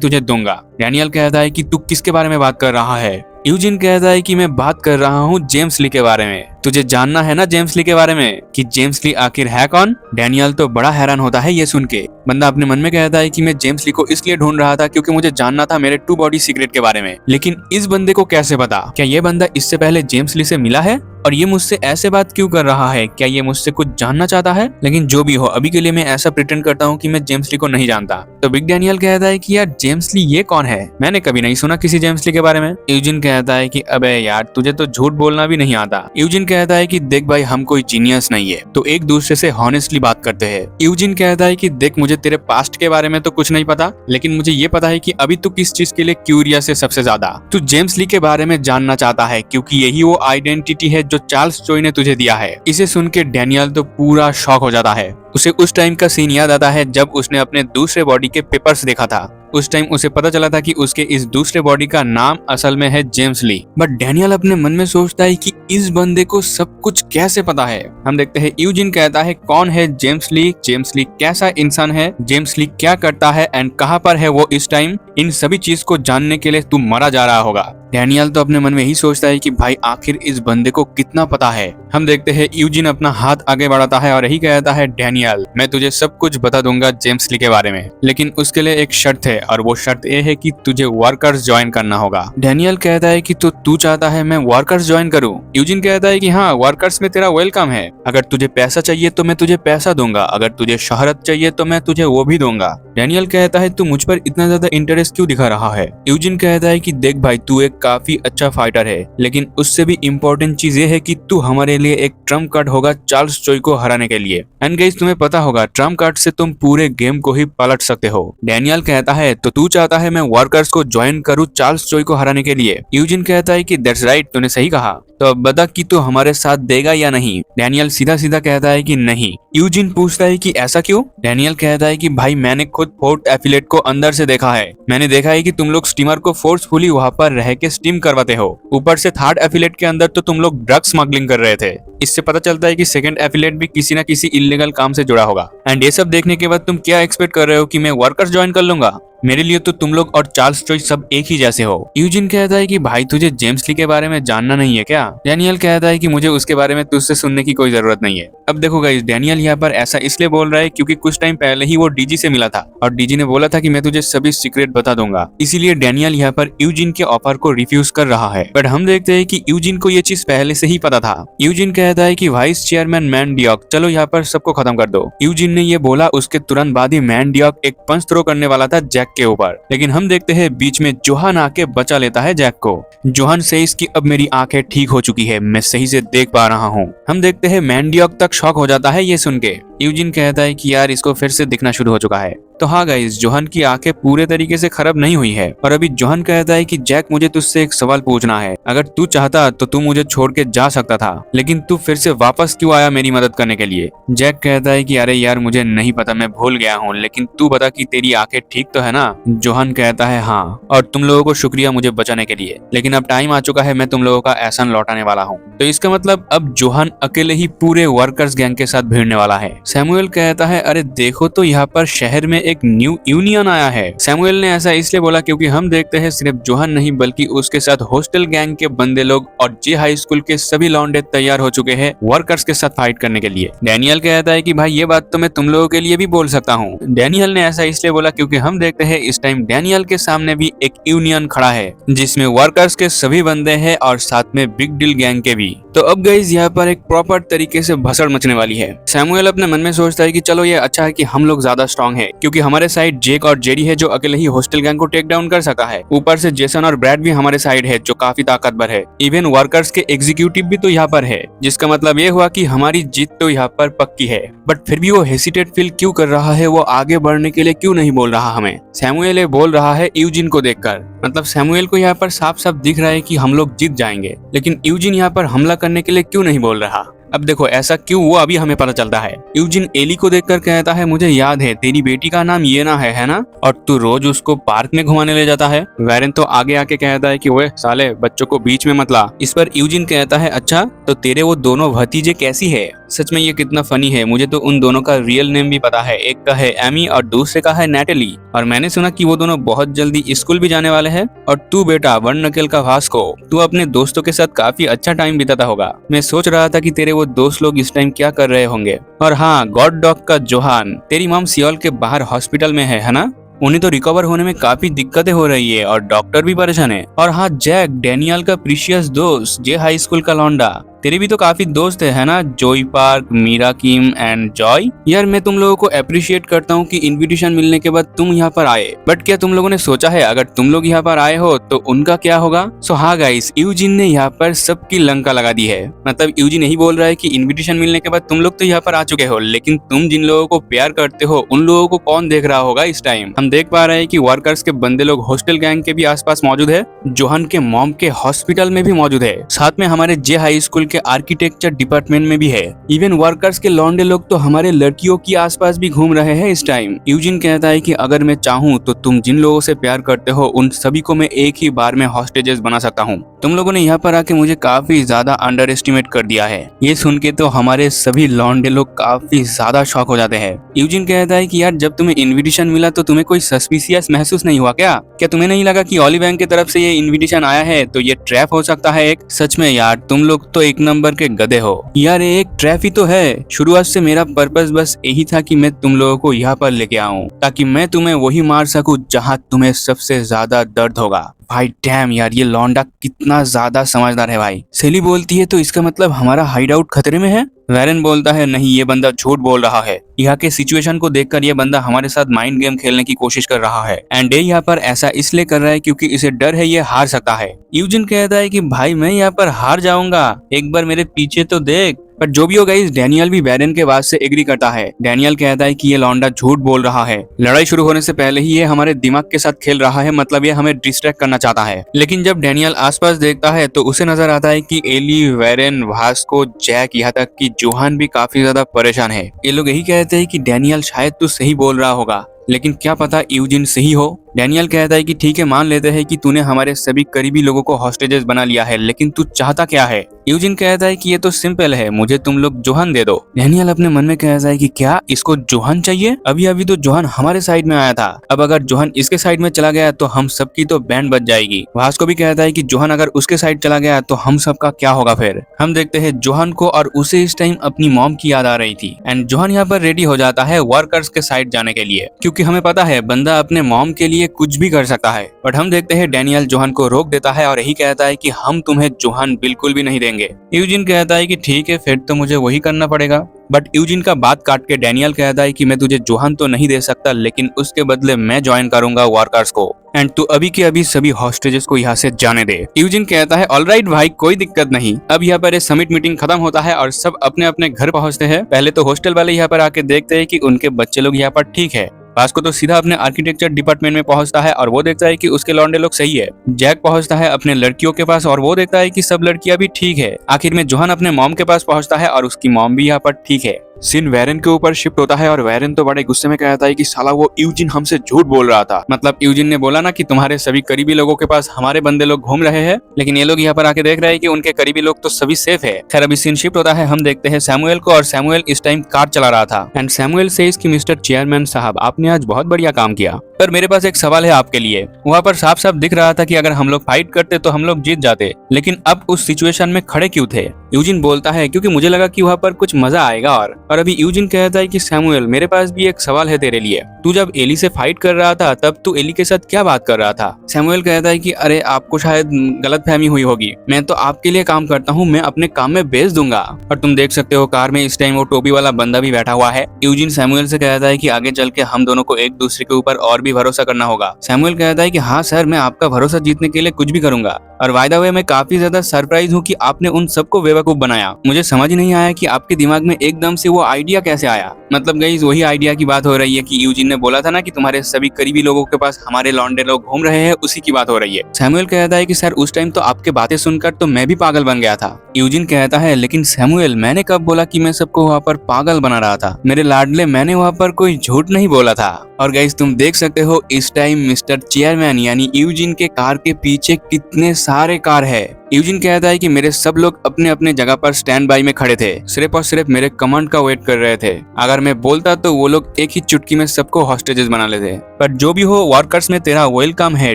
तुझे दूंगा। डैनियल कहता है कि तू किसके बारे में बात कर रहा है। यूजिन कहता है कि मैं बात कर रहा हूँ जेम्स ली के बारे में। तुझे जानना है ना जेम्स ली के बारे में, कि जेम्स ली आखिर है कौन। डैनियल तो बड़ा हैरान होता है ये सुन के। बंदा अपने मन में कहता है कि मैं जेम्स ली को इसलिए ढूंढ रहा था क्योंकि मुझे जानना था मेरे 2 बॉडी सीक्रेट के बारे में, लेकिन इस बंदे को कैसे पता। क्या ये बंदा इससे पहले जेम्स ली से मिला है और ये मुझसे ऐसे बात क्यों कर रहा है। क्या ये मुझसे कुछ जानना चाहता है। लेकिन जो भी हो, अभी के लिए मैं ऐसा प्रिटेंड करता हूँ कि मैं जेम्स ली को नहीं जानता। तो बिग डैनियल कहता है कि यार जेम्स ली ये कौन है, मैंने कभी नहीं सुना किसी जेम्स ली के बारे में। यूजिन कहता है कि अबे यार तुझे तो झूठ बोलना भी नहीं आता। यूजिन कहता है कि देख भाई हम कोई जीनियस नहीं है, तो एक दूसरे से हॉनेस्टली बात करते हैं। यूजिन कहता है कि देख मुझे तेरे पास्ट के बारे में तो कुछ नहीं पता, लेकिन मुझे ये पता है कि अभी तू किस चीज के लिए क्यूरियस है सबसे ज्यादा। तू जेम्स ली के बारे में जानना चाहता है क्योंकि यही वो आइडेंटिटी है जो चार्ल्स चोई ने तुझे दिया है। इसे सुन के डैनियल तो पूरा शॉक हो जाता है। उसे उस टाइम का सीन याद आता है जब उसने अपने दूसरे बॉडी के पेपर्स देखा था। उस टाइम उसे पता चला था कि उसके इस दूसरे बॉडी का नाम असल में है जेम्स ली। बट डैनियल अपने मन में सोचता है कि इस बंदे को सब कुछ कैसे पता है। हम देखते हैं यूजिन कहता है कौन है जेम्स ली, जेम्स ली कैसा इंसान है, जेम्स ली क्या करता है एंड कहां पर है वो इस टाइम। इन सभी चीज को जानने के लिए तू मरा जा रहा होगा। डैनियल तो अपने मन में ही सोचता है कि भाई आखिर इस बंदे को कितना पता है। हम देखते हैं यूजिन अपना हाथ आगे बढ़ाता है और यही कहता है डैनियल मैं तुझे सब कुछ बता दूंगा जेम्स ली के बारे में, लेकिन उसके लिए एक शर्त है और वो शर्त ये है कि तुझे वर्कर्स ज्वाइन करना होगा। डैनियल कहता है कि तो तू चाहता है मैं वर्कर्स ज्वाइन करूं। यूजिन कहता है कि हाँ वर्कर्स में तेरा वेलकम है। अगर तुझे पैसा चाहिए तो मैं तुझे पैसा दूंगा, अगर तुझे शोहरत चाहिए तो मैं तुझे वो भी दूंगा। डैनियल कहता है तू मुझ पर इतना ज्यादा इंटरेस्ट क्यों दिखा रहा है। यूजिन कहता है कि देख भाई तू एक काफी अच्छा फाइटर है, लेकिन उससे भी इम्पोर्टेंट चीज ये है कि तू हमारे लिए एक ट्रम्प कार्ड होगा चार्ल्स चोई को हराने के लिए। एंड गाइस तुम्हें पता होगा ट्रम्प कार्ड से तुम पूरे गेम को ही पलट सकते हो। डैनियल कहता है तो तू चाहता है मैं वर्कर्स को ज्वाइन करूं चार्ल्स चोई को हराने के लिए। यूजिन कहता है कि दैट्स राइट तूने सही कहा, तो अब बता कि तू हमारे साथ देगा या नहीं। डैनियल सीधा सीधा कहता है कि नहीं। यूजिन पूछता है कि ऐसा क्यों। डैनियल कहता है कि भाई मैंने खुद 4th एफिलेट को अंदर से देखा है। मैंने देखा है कि तुम लोग स्टीमर को फोर्सफुली वहां पर रह के स्टीम करवाते हो। ऊपर से 3rd एफिलेट के अंदर तो तुम लोग ड्रग स्मगलिंग कर रहे थे। इससे पता चलता है कि 2nd एफिलेट भी किसी न किसी इलीगल काम से जुड़ा होगा। एंड ये सब देखने के बाद तुम क्या एक्सपेक्ट कर रहे हो कि मैं वर्कर्स ज्वाइन कर लूंगा। मेरे लिए तो तुम लोग और चार्ल्स चोई सब एक ही जैसे हो। यूजिन कहता है कि भाई तुझे जेम्स ली के बारे में जानना नहीं है क्या। डैनियल कहता है कि मुझे उसके बारे में तुझसे सुनने की कोई जरूरत नहीं है। अब देखो गाइस डैनियल यहाँ पर ऐसा इसलिए बोल रहा है क्योंकि कुछ टाइम पहले ही वो डीजी से मिला था और डीजी ने बोला था कि मैं तुझे सभी सीक्रेट बता दूंगा। इसीलिए डैनियल यहाँ पर यूजिन के ऑफर को रिफ्यूज कर रहा है। बट हम देखते हैं कि यूजिन को ये चीज पहले से ही पता था। यूजिन कहता है कि वाइस चेयरमैन मैन डियॉक चलो यहाँ पर सबको खत्म कर दो। यूजिन ने ये बोला उसके तुरंत बाद ही मैन डियॉक एक पंच थ्रो करने वाला था जैक के ऊपर, लेकिन हम देखते हैं बीच में जोहान आके बचा लेता है जैक को। जोहान से इसकी अब मेरी आंखें ठीक हो चुकी है, मैं सही से देख पा रहा हूँ। हम देखते हैं मैन डियॉक तक शॉक हो जाता है ये सुन के। यूजिन कहता है कि यार इसको फिर से दिखना शुरू हो चुका है। तो हाँ गाइस, जोहन की आंखें पूरे तरीके से खराब नहीं हुई है। और अभी जोहन कहता है कि जैक मुझे तुझसे एक सवाल पूछना है, अगर तू चाहता तो तू मुझे छोड़ के जा सकता था, लेकिन तू फिर से वापस क्यों आया मेरी मदद करने के लिए। जैक कहता है कि अरे यार मुझे नहीं पता, मैं भूल गया हूँ, लेकिन तू बता कि तेरी आंखें ठीक तो है ना। जोहन कहता है हाँ, और तुम लोगों को शुक्रिया मुझे बचाने के लिए, लेकिन अब टाइम आ चुका है, मैं तुम लोगों का एहसान लौटाने वाला हूँ। तो इसका मतलब अब जोहन अकेले ही पूरे वर्कर्स गैंग के साथ भिड़ने वाला है। सैमुअल कहता है अरे देखो तो यहाँ पर शहर में एक न्यू यूनियन आया है। सैमुअल ने ऐसा इसलिए बोला क्योंकि हम देखते हैं सिर्फ जोहन नहीं बल्कि उसके साथ हॉस्टल गैंग के बंदे लोग और जे हाई स्कूल के सभी लौंडे तैयार हो चुके हैं वर्कर्स के साथ फाइट करने के लिए। डैनियल कहता है कि भाई ये बात तो मैं तुम लोगों के लिए भी बोल सकता हूँ। डैनियल ने ऐसा इसलिए बोला क्योंकि हम देखते हैं इस टाइम डैनियल के सामने भी एक यूनियन खड़ा है जिसमें वर्कर्स के सभी बंदे हैं और साथ में बिग डील गैंग के भी। तो अब गाइस यहाँ पर एक प्रॉपर तरीके से भसड़ मचने वाली है। सैमुअल अपने मन में सोचता है कि चलो ये अच्छा है कि हम लोग ज्यादा स्ट्रांग है, क्योंकि हमारे साइड जेक और जेरी है जो अकेले ही हॉस्टल गैंग को टेक डाउन कर सकता है। ऊपर से जेसन और ब्रैड भी हमारे साइड है जो काफी ताकतवर है। इवन वर्कर्स के एग्जीक्यूटिव भी तो यहाँ पर है, जिसका मतलब ये हुआ कि हमारी जीत तो यहाँ पर पक्की है। बट फिर भी वो हेसिटेट फील क्यों कर रहा है, वो आगे बढ़ने के लिए क्यों नहीं बोल रहा हमें। सैमुअल ये बोल रहा है यूजिन को देखकर, मतलब सैमुअल को यहाँ पर साफ साफ दिख रहा है कि हम लोग जीत जाएंगे, लेकिन यूजिन यहाँ पर हमला करने के लिए क्यों नहीं बोल रहा। अब देखो ऐसा क्यों, वो अभी हमें पता चलता है। यूजिन एली को देखकर कहता है मुझे याद है तेरी बेटी का नाम येना है ना, और तू रोज उसको पार्क में घुमाने ले जाता है। वैरेन तो आगे आके कहता है कि ओए साले बच्चों को बीच में मत ला। इस पर यूजिन कहता है अच्छा तो तेरे वो दोनों भतीजे कैसी है। सच में ये कितना फनी है, मुझे तो उन दोनों का रियल नेम भी पता है, एक का है एमी और दूसरे का है नैटली। और मैंने सुना कि वो दोनों बहुत जल्दी स्कूल भी जाने वाले हैं। और तू बेटा वन नकेल का वास्को, तू अपने दोस्तों के साथ काफी अच्छा टाइम बिताता होगा। मैं सोच रहा था कि तेरे वो दोस्त लोग इस टाइम क्या कर रहे होंगे। और हाँ, गॉड डॉग का जोहान, तेरी मॉम सियोल के बाहर हॉस्पिटल में है ना। उन्हें तो रिकवर होने में काफी दिक्कतें हो रही है और डॉक्टर भी परेशान है। और हाँ, जैक डैनियल का प्रीशियस दोस्त जे हाई स्कूल का लौंडा, तेरे भी तो काफी दोस्त है ना, Joey Park, Mira Kim and Joy. यार मैं तुम लोगों को अप्रिशिएट करता हूँ कि इनविटेशन मिलने के बाद तुम यहाँ पर आए, बट क्या तुम लोगों ने सोचा है अगर तुम लोग यहाँ पर आए हो तो उनका क्या होगा। सो हाँ गाइस, यूजिन ने यहाँ पर सबकी लंका लगा दी है। मतलब यूजिन यही बोल रहा है कि इनविटेशन मिलने के बाद तुम लोग तो यहाँ पर आ चुके हो, लेकिन तुम जिन लोगों को प्यार करते हो उन लोगों को कौन देख रहा होगा इस टाइम। हम देख पा रहे हैं कि वर्कर्स के बंदे लोग हॉस्टल गैंग के भी आसपास मौजूद है, जोहन के मॉम के हॉस्पिटल में भी मौजूद है, साथ में हमारे जे हाई स्कूल के आर्किटेक्चर डिपार्टमेंट में भी है। इवन वर्कर्स के लौंडे लोग तो हमारे लड़कियों के आसपास भी घूम रहे हैं इस टाइम। यूजिन कहता है कि अगर मैं चाहूँ तो तुम जिन लोगों से प्यार करते हो उन सभी को मैं एक ही बार में हॉस्टेजेस बना सकता हूँ। तुम लोगों ने यहाँ पर आके मुझे काफी ज्यादा अंडर एस्टिमेट कर दिया है। ये सुन के तो हमारे सभी लौंडे लोग काफी ज्यादा शॉक हो जाते हैं। यूजिन कहता है कि यार जब तुम्हें इन्विटेशन मिला तो तुम्हें कोई सस्पिशियस महसूस नहीं हुआ क्या तुम्हें नहीं लगा कि ओलिवैंग की तरफ से ये इन्विटेशन आया है तो ये ट्रैप हो सकता है एक। सच में यार तुम लोग तो एक नंबर के गधे हो यार, ये एक ट्रैप ही तो है। शुरुआत से मेरा पर्पस बस यही था कि मैं तुम लोगों को यहाँ पर लेके आऊं ताकि मैं तुम्हें वही मार सकूं जहाँ तुम्हें सबसे ज्यादा दर्द होगा। भाई डैम यार, ये लौंडा कितना ज्यादा समझदार है भाई। सेली बोलती है तो इसका मतलब हमारा हाइड आउट खतरे में है। वैरेन बोलता है नहीं, ये बंदा झूठ बोल रहा है। यहाँ के सिचुएशन को देखकर ये बंदा हमारे साथ माइंड गेम खेलने की कोशिश कर रहा है एंड ये यहाँ पर ऐसा इसलिए कर रहा है क्योंकि इसे डर है ये हार सकता है। यूजिन कहता है कि भाई मैं यहाँ पर हार जाऊंगा, एक बार मेरे पीछे तो देख। पर जो भी हो गाइस, डैनियल भी वैरेन के बात से एग्री करता है। डैनियल कहता है कि ये लौंडा झूठ बोल रहा है, लड़ाई शुरू होने से पहले ही ये हमारे दिमाग के साथ खेल रहा है, मतलब ये हमें डिस्ट्रैक्ट करना चाहता है। लेकिन जब डैनियल आसपास देखता है तो उसे नजर आता है कि एली, वैरेन, वास्को, जैक, यहाँ तक कि जोहान भी काफी ज्यादा परेशान है। ये लोग यही कहते हैं कि डैनियल शायद तू सही बोल रहा होगा, लेकिन क्या पता यूजिन सही हो। डैनियल कहता है कि ठीक है, मान लेते हैं कि तूने हमारे सभी करीबी लोगों को हॉस्टेजेस बना लिया है, लेकिन तू चाहता क्या है। यूजिन कहता है कि ये तो सिंपल है, मुझे तुम लोग जोहान दे दो। डैनियल अपने मन में कहता है कि क्या इसको जोहान चाहिए? अभी अभी तो जोहान हमारे साइड में आया था, अब अगर जोहान इसके साइड में चला गया तो हम सबकी तो बैंड बज जाएगी। वास्को भी कहता है कि जोहान अगर उसके साइड चला गया तो हम सबका क्या होगा फिर। हम देखते हैं जोहान को और उसे इस टाइम अपनी मॉम की याद आ रही थी एंड जोहान यहाँ पर रेडी हो जाता है वर्कर्स के साइड जाने के लिए, क्योंकि हमें पता है बंदा अपने मॉम के लिए लिए कुछ भी कर सकता है। बट हम देखते हैं डैनियल जोहान को रोक देता है और यही कहता है कि हम तुम्हें जोहान बिल्कुल भी नहीं देंगे। यूजिन कहता है कि ठीक है, फिर तो मुझे वही करना पड़ेगा। बट यूजिन का बात काट के डैनियल कहता है कि मैं तुझे जोहान तो नहीं दे सकता, लेकिन उसके बदले मैं ज्वाइन करूंगा वर्कर्स को, एंड तू अभी के अभी सभी हॉस्टेजेस को यहाँ से जाने दे। यूजिन कहता है ऑलराइट भाई, कोई दिक्कत नहीं। अब यहाँ पर समिट मीटिंग खत्म होता है और सब अपने अपने घर पहुंचते हैं। पहले तो हॉस्टल वाले यहाँ पर आके देखते हैं कि उनके बच्चे लोग यहाँ पर ठीक है। वास्को तो सीधा अपने आर्किटेक्चर डिपार्टमेंट में पहुंचता है और वो देखता है कि उसके लौंडे लोग सही है। जैक पहुंचता है अपने लड़कियों के पास और वो देखता है कि सब लड़कियां भी ठीक है। आखिर में जोहान अपने मॉम के पास पहुंचता है और उसकी मॉम भी यहाँ पर ठीक है। सीन वैरन के ऊपर शिफ्ट होता है और वैरन तो बड़े गुस्से में कहता है कि साला वो यूजिन हमसे झूठ बोल रहा था। मतलब यूजिन ने बोला ना कि तुम्हारे सभी करीबी लोगों के पास हमारे बंदे लोग घूम रहे हैं, लेकिन ये लोग यहाँ पर आके देख रहे हैं कि उनके करीबी लोग तो सभी सेफ है। खैर अभी सीन शिफ्ट होता है, हम देखते हैं सैमुअल को और सैमुअल इस टाइम कार चला रहा था। एंड सैमुअल सेज कि मिस्टर चेयरमैन साहब, आपने आज बहुत बढ़िया काम किया, पर मेरे पास एक सवाल है आपके लिए। वहाँ पर साफ साफ दिख रहा था कि अगर हम लोग फाइट करते तो हम लोग जीत जाते, लेकिन अब उस सिचुएशन में खड़े क्यों थे? यूजिन बोलता है क्योंकि मुझे लगा कि वहाँ पर कुछ मजा आएगा। और अभी यूजिन कहता है कि सैमुअल, मेरे पास भी एक सवाल है तेरे लिए। तू जब एली से फाइट कर रहा था तब तू एली के साथ क्या बात कर रहा था? सैमुअल कहता है कि अरे आपको शायद गलतफहमी हुई होगी, मैं तो आपके लिए काम करता हूँ, मैं अपने काम में बेच दूंगा। और तुम देख सकते हो कार में इस टाइम वो टोपी वाला बंदा भी बैठा हुआ है। यूजिन सैमुअल से कहता है कि आगे चल के हम दोनों को एक दूसरे के ऊपर और भी भरोसा करना होगा। सैमुअल कहता है कि हाँ सर, मैं आपका भरोसा जीतने के लिए कुछ भी करूंगा। और बाय द वे मैं काफी ज्यादा सरप्राइज हूँ कि आपने उन सबको बेवकूफ बनाया। मुझे समझ नहीं आया कि आपके दिमाग में एकदम से वो आइडिया कैसे आया। मतलब गाइस वही आइडिया की बात हो रही है कि यूजिन ने बोला था ना कि तुम्हारे सभी करीबी लोगों के पास हमारे लौंडे लोग घूम रहे हैं, उसी की बात हो रही है। सैमुअल कहता है कि सर उस टाइम तो आपके बातें सुनकर तो मैं भी पागल बन गया था। यूजिन कहता है लेकिन सैमुअल, मैंने कब बोला कि मैं सबको वहाँ पर पागल बना रहा था? मेरे लाडले, मैंने वहाँ पर कोई झूठ नहीं बोला था। और गाइस तुम देख सकते हो इस टाइम मिस्टर चेयरमैन यानी यूजिन के कार के पीछे कितने सारे कार है। यूजिन कहता है कि मेरे सब लोग अपने अपने जगह पर स्टैंड बाई में खड़े थे, सिर्फ और सिर्फ मेरे कमांड का वेट कर रहे थे। अगर मैं बोलता तो वो लोग एक ही चुटकी में सबको हॉस्टेजेस बना लेते। पर जो भी हो, वर्कर्स में तेरा वेलकम है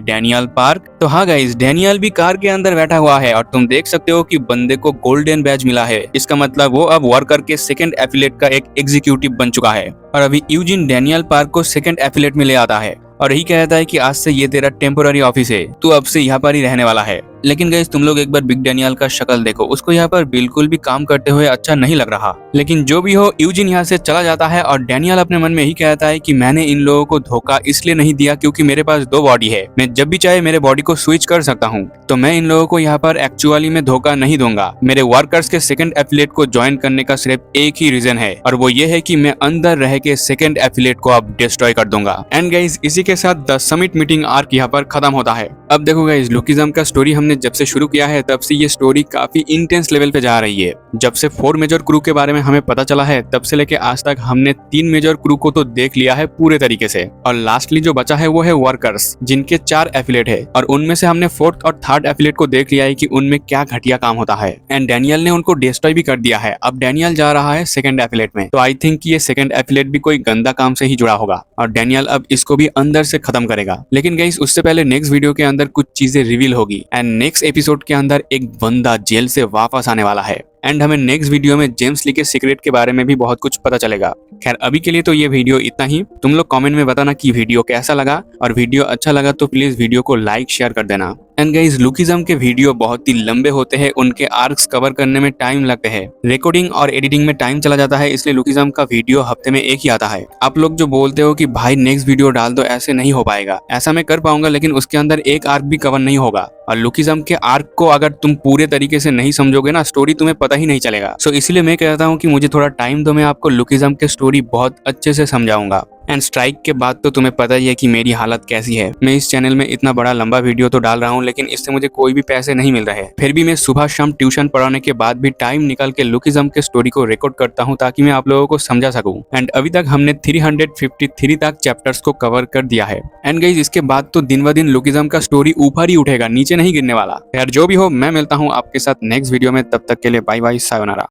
डैनियल पार्क। तो हाँ गाइस, डैनियल भी कार के अंदर बैठा हुआ है और तुम देख सकते हो कि बंदे को गोल्डन बैज मिला है। इसका मतलब वो अब वर्कर के सेकंड एफिलिएट का एक एग्जीक्यूटिव बन चुका है। और अभी यूजिन डैनियल पार्क को सेकंड एफिलिएट में ले आता है और यही कहता है कि आज से ये तेरा टेम्पोररी ऑफिस है, तू अब से यहाँ पर ही रहने वाला है। लेकिन गाइस तुम लोग एक बार बिग डैनियल का शक्ल देखो, उसको यहाँ पर बिल्कुल भी काम करते हुए अच्छा नहीं लग रहा। लेकिन जो भी हो, यूजिन यहाँ से चला जाता है और डैनियल अपने मन में ही कहता है कि मैंने इन लोगों को धोखा इसलिए नहीं दिया क्योंकि मेरे पास 2 बॉडी है, मैं जब भी चाहे मेरे बॉडी को स्विच कर सकता हूँ। तो मैं इन लोगों को यहाँ पर एक्चुअली में धोखा नहीं दूंगा। मेरे वर्कर्स के सेकंड एफिलिएट को ज्वाइन करने का सिर्फ एक ही रीजन है और वो ये है कि मैं अंदर रह के सेकंड एफिलिएट को अब डिस्ट्रॉय कर दूंगा। एंड गाइस इसी के साथ द समिट मीटिंग आर्क यहाँ पर खत्म होता है। अब देखो गाइस, लुकिज्म का स्टोरी हमने जब से शुरू किया है तब से ये स्टोरी काफी इंटेंस लेवल पे जा रही है। जब से 4 मेजर क्रू के बारे में हमें पता चला है तब से लेके आज तक हमने 3 मेजर क्रू को तो देख लिया है पूरे तरीके से। और लास्टली जो बचा है वो है वर्कर्स, जिनके 4 एफिलिएट है और उनमें से हमने 4th और 3rd एफिलिएट को देख लिया है कि उनमें क्या घटिया काम होता है। एंड डैनियल ने उनको डिस्ट्रॉय भी कर दिया है। अब डैनियल जा रहा है सेकंड एफिलिएट में, तो आई थिंक ये सेकंड एफिलिएट भी कोई गंदा काम से ही जुड़ा होगा और डैनियल अब इसको भी अंदर से खत्म करेगा। लेकिन गाइस उससे पहले नेक्स्ट वीडियो के अंदर कुछ चीजें रिवील होगी एंड नेक्स्ट एपिसोड के अंदर एक बंदा जेल से वापस आने वाला है एंड हमें नेक्स्ट वीडियो में जेम्स ली के सीक्रेट के बारे में भी बहुत कुछ पता चलेगा। खैर अभी के लिए तो ये वीडियो इतना ही। तुम लोग कमेंट में बताना कि वीडियो कैसा लगा और वीडियो अच्छा लगा तो प्लीज वीडियो को लाइक शेयर कर देना। एंड गाइस लुकिज्म के वीडियो बहुत ही लंबे होते हैं, उनके आर्क्स कवर करने में टाइम लगते हैं, रिकॉर्डिंग और एडिटिंग में टाइम चला जाता है, इसलिए लुकिज्म का वीडियो हफ्ते में एक ही आता है। आप लोग जो बोलते हो कि भाई नेक्स्ट वीडियो डाल दो, ऐसे नहीं हो पाएगा। ऐसा मैं कर पाऊंगा लेकिन उसके अंदर एक आर्क भी कवर नहीं होगा और लुकिज्म के आर्क को अगर तुम पूरे तरीके से नहीं समझोगे ना, स्टोरी तुम्हें पता ही नहीं चलेगा। सो इसलिए मैं कहता हूँ कि मुझे थोड़ा टाइम दो, मैं आपको लुकिज्म के स्टोरी बहुत अच्छे से समझाऊंगा। एंड स्ट्राइक के बाद तो तुम्हें पता ही है कि मेरी हालत कैसी है। मैं इस चैनल में इतना बड़ा लंबा वीडियो तो डाल रहा हूँ लेकिन इससे मुझे कोई भी पैसे नहीं मिल रहे। फिर भी मैं सुबह शाम ट्यूशन पढ़ाने के बाद भी टाइम निकाल के लुकिज्म के स्टोरी को रिकॉर्ड करता हूँ ताकि मैं आप लोगों को समझा सकूं। एंड अभी तक हमने 353 तक चैप्टर्स को कवर कर दिया है। एंड गाइस इसके बाद तो दिन ब दिन लुकिज्म का स्टोरी ऊपर ही उठेगा, नीचे नहीं गिरने वाला। यार जो भी हो, मैं मिलता हूँ आपके साथ नेक्स्ट वीडियो में। तब तक के लिए बाय बाय, सायोनारा।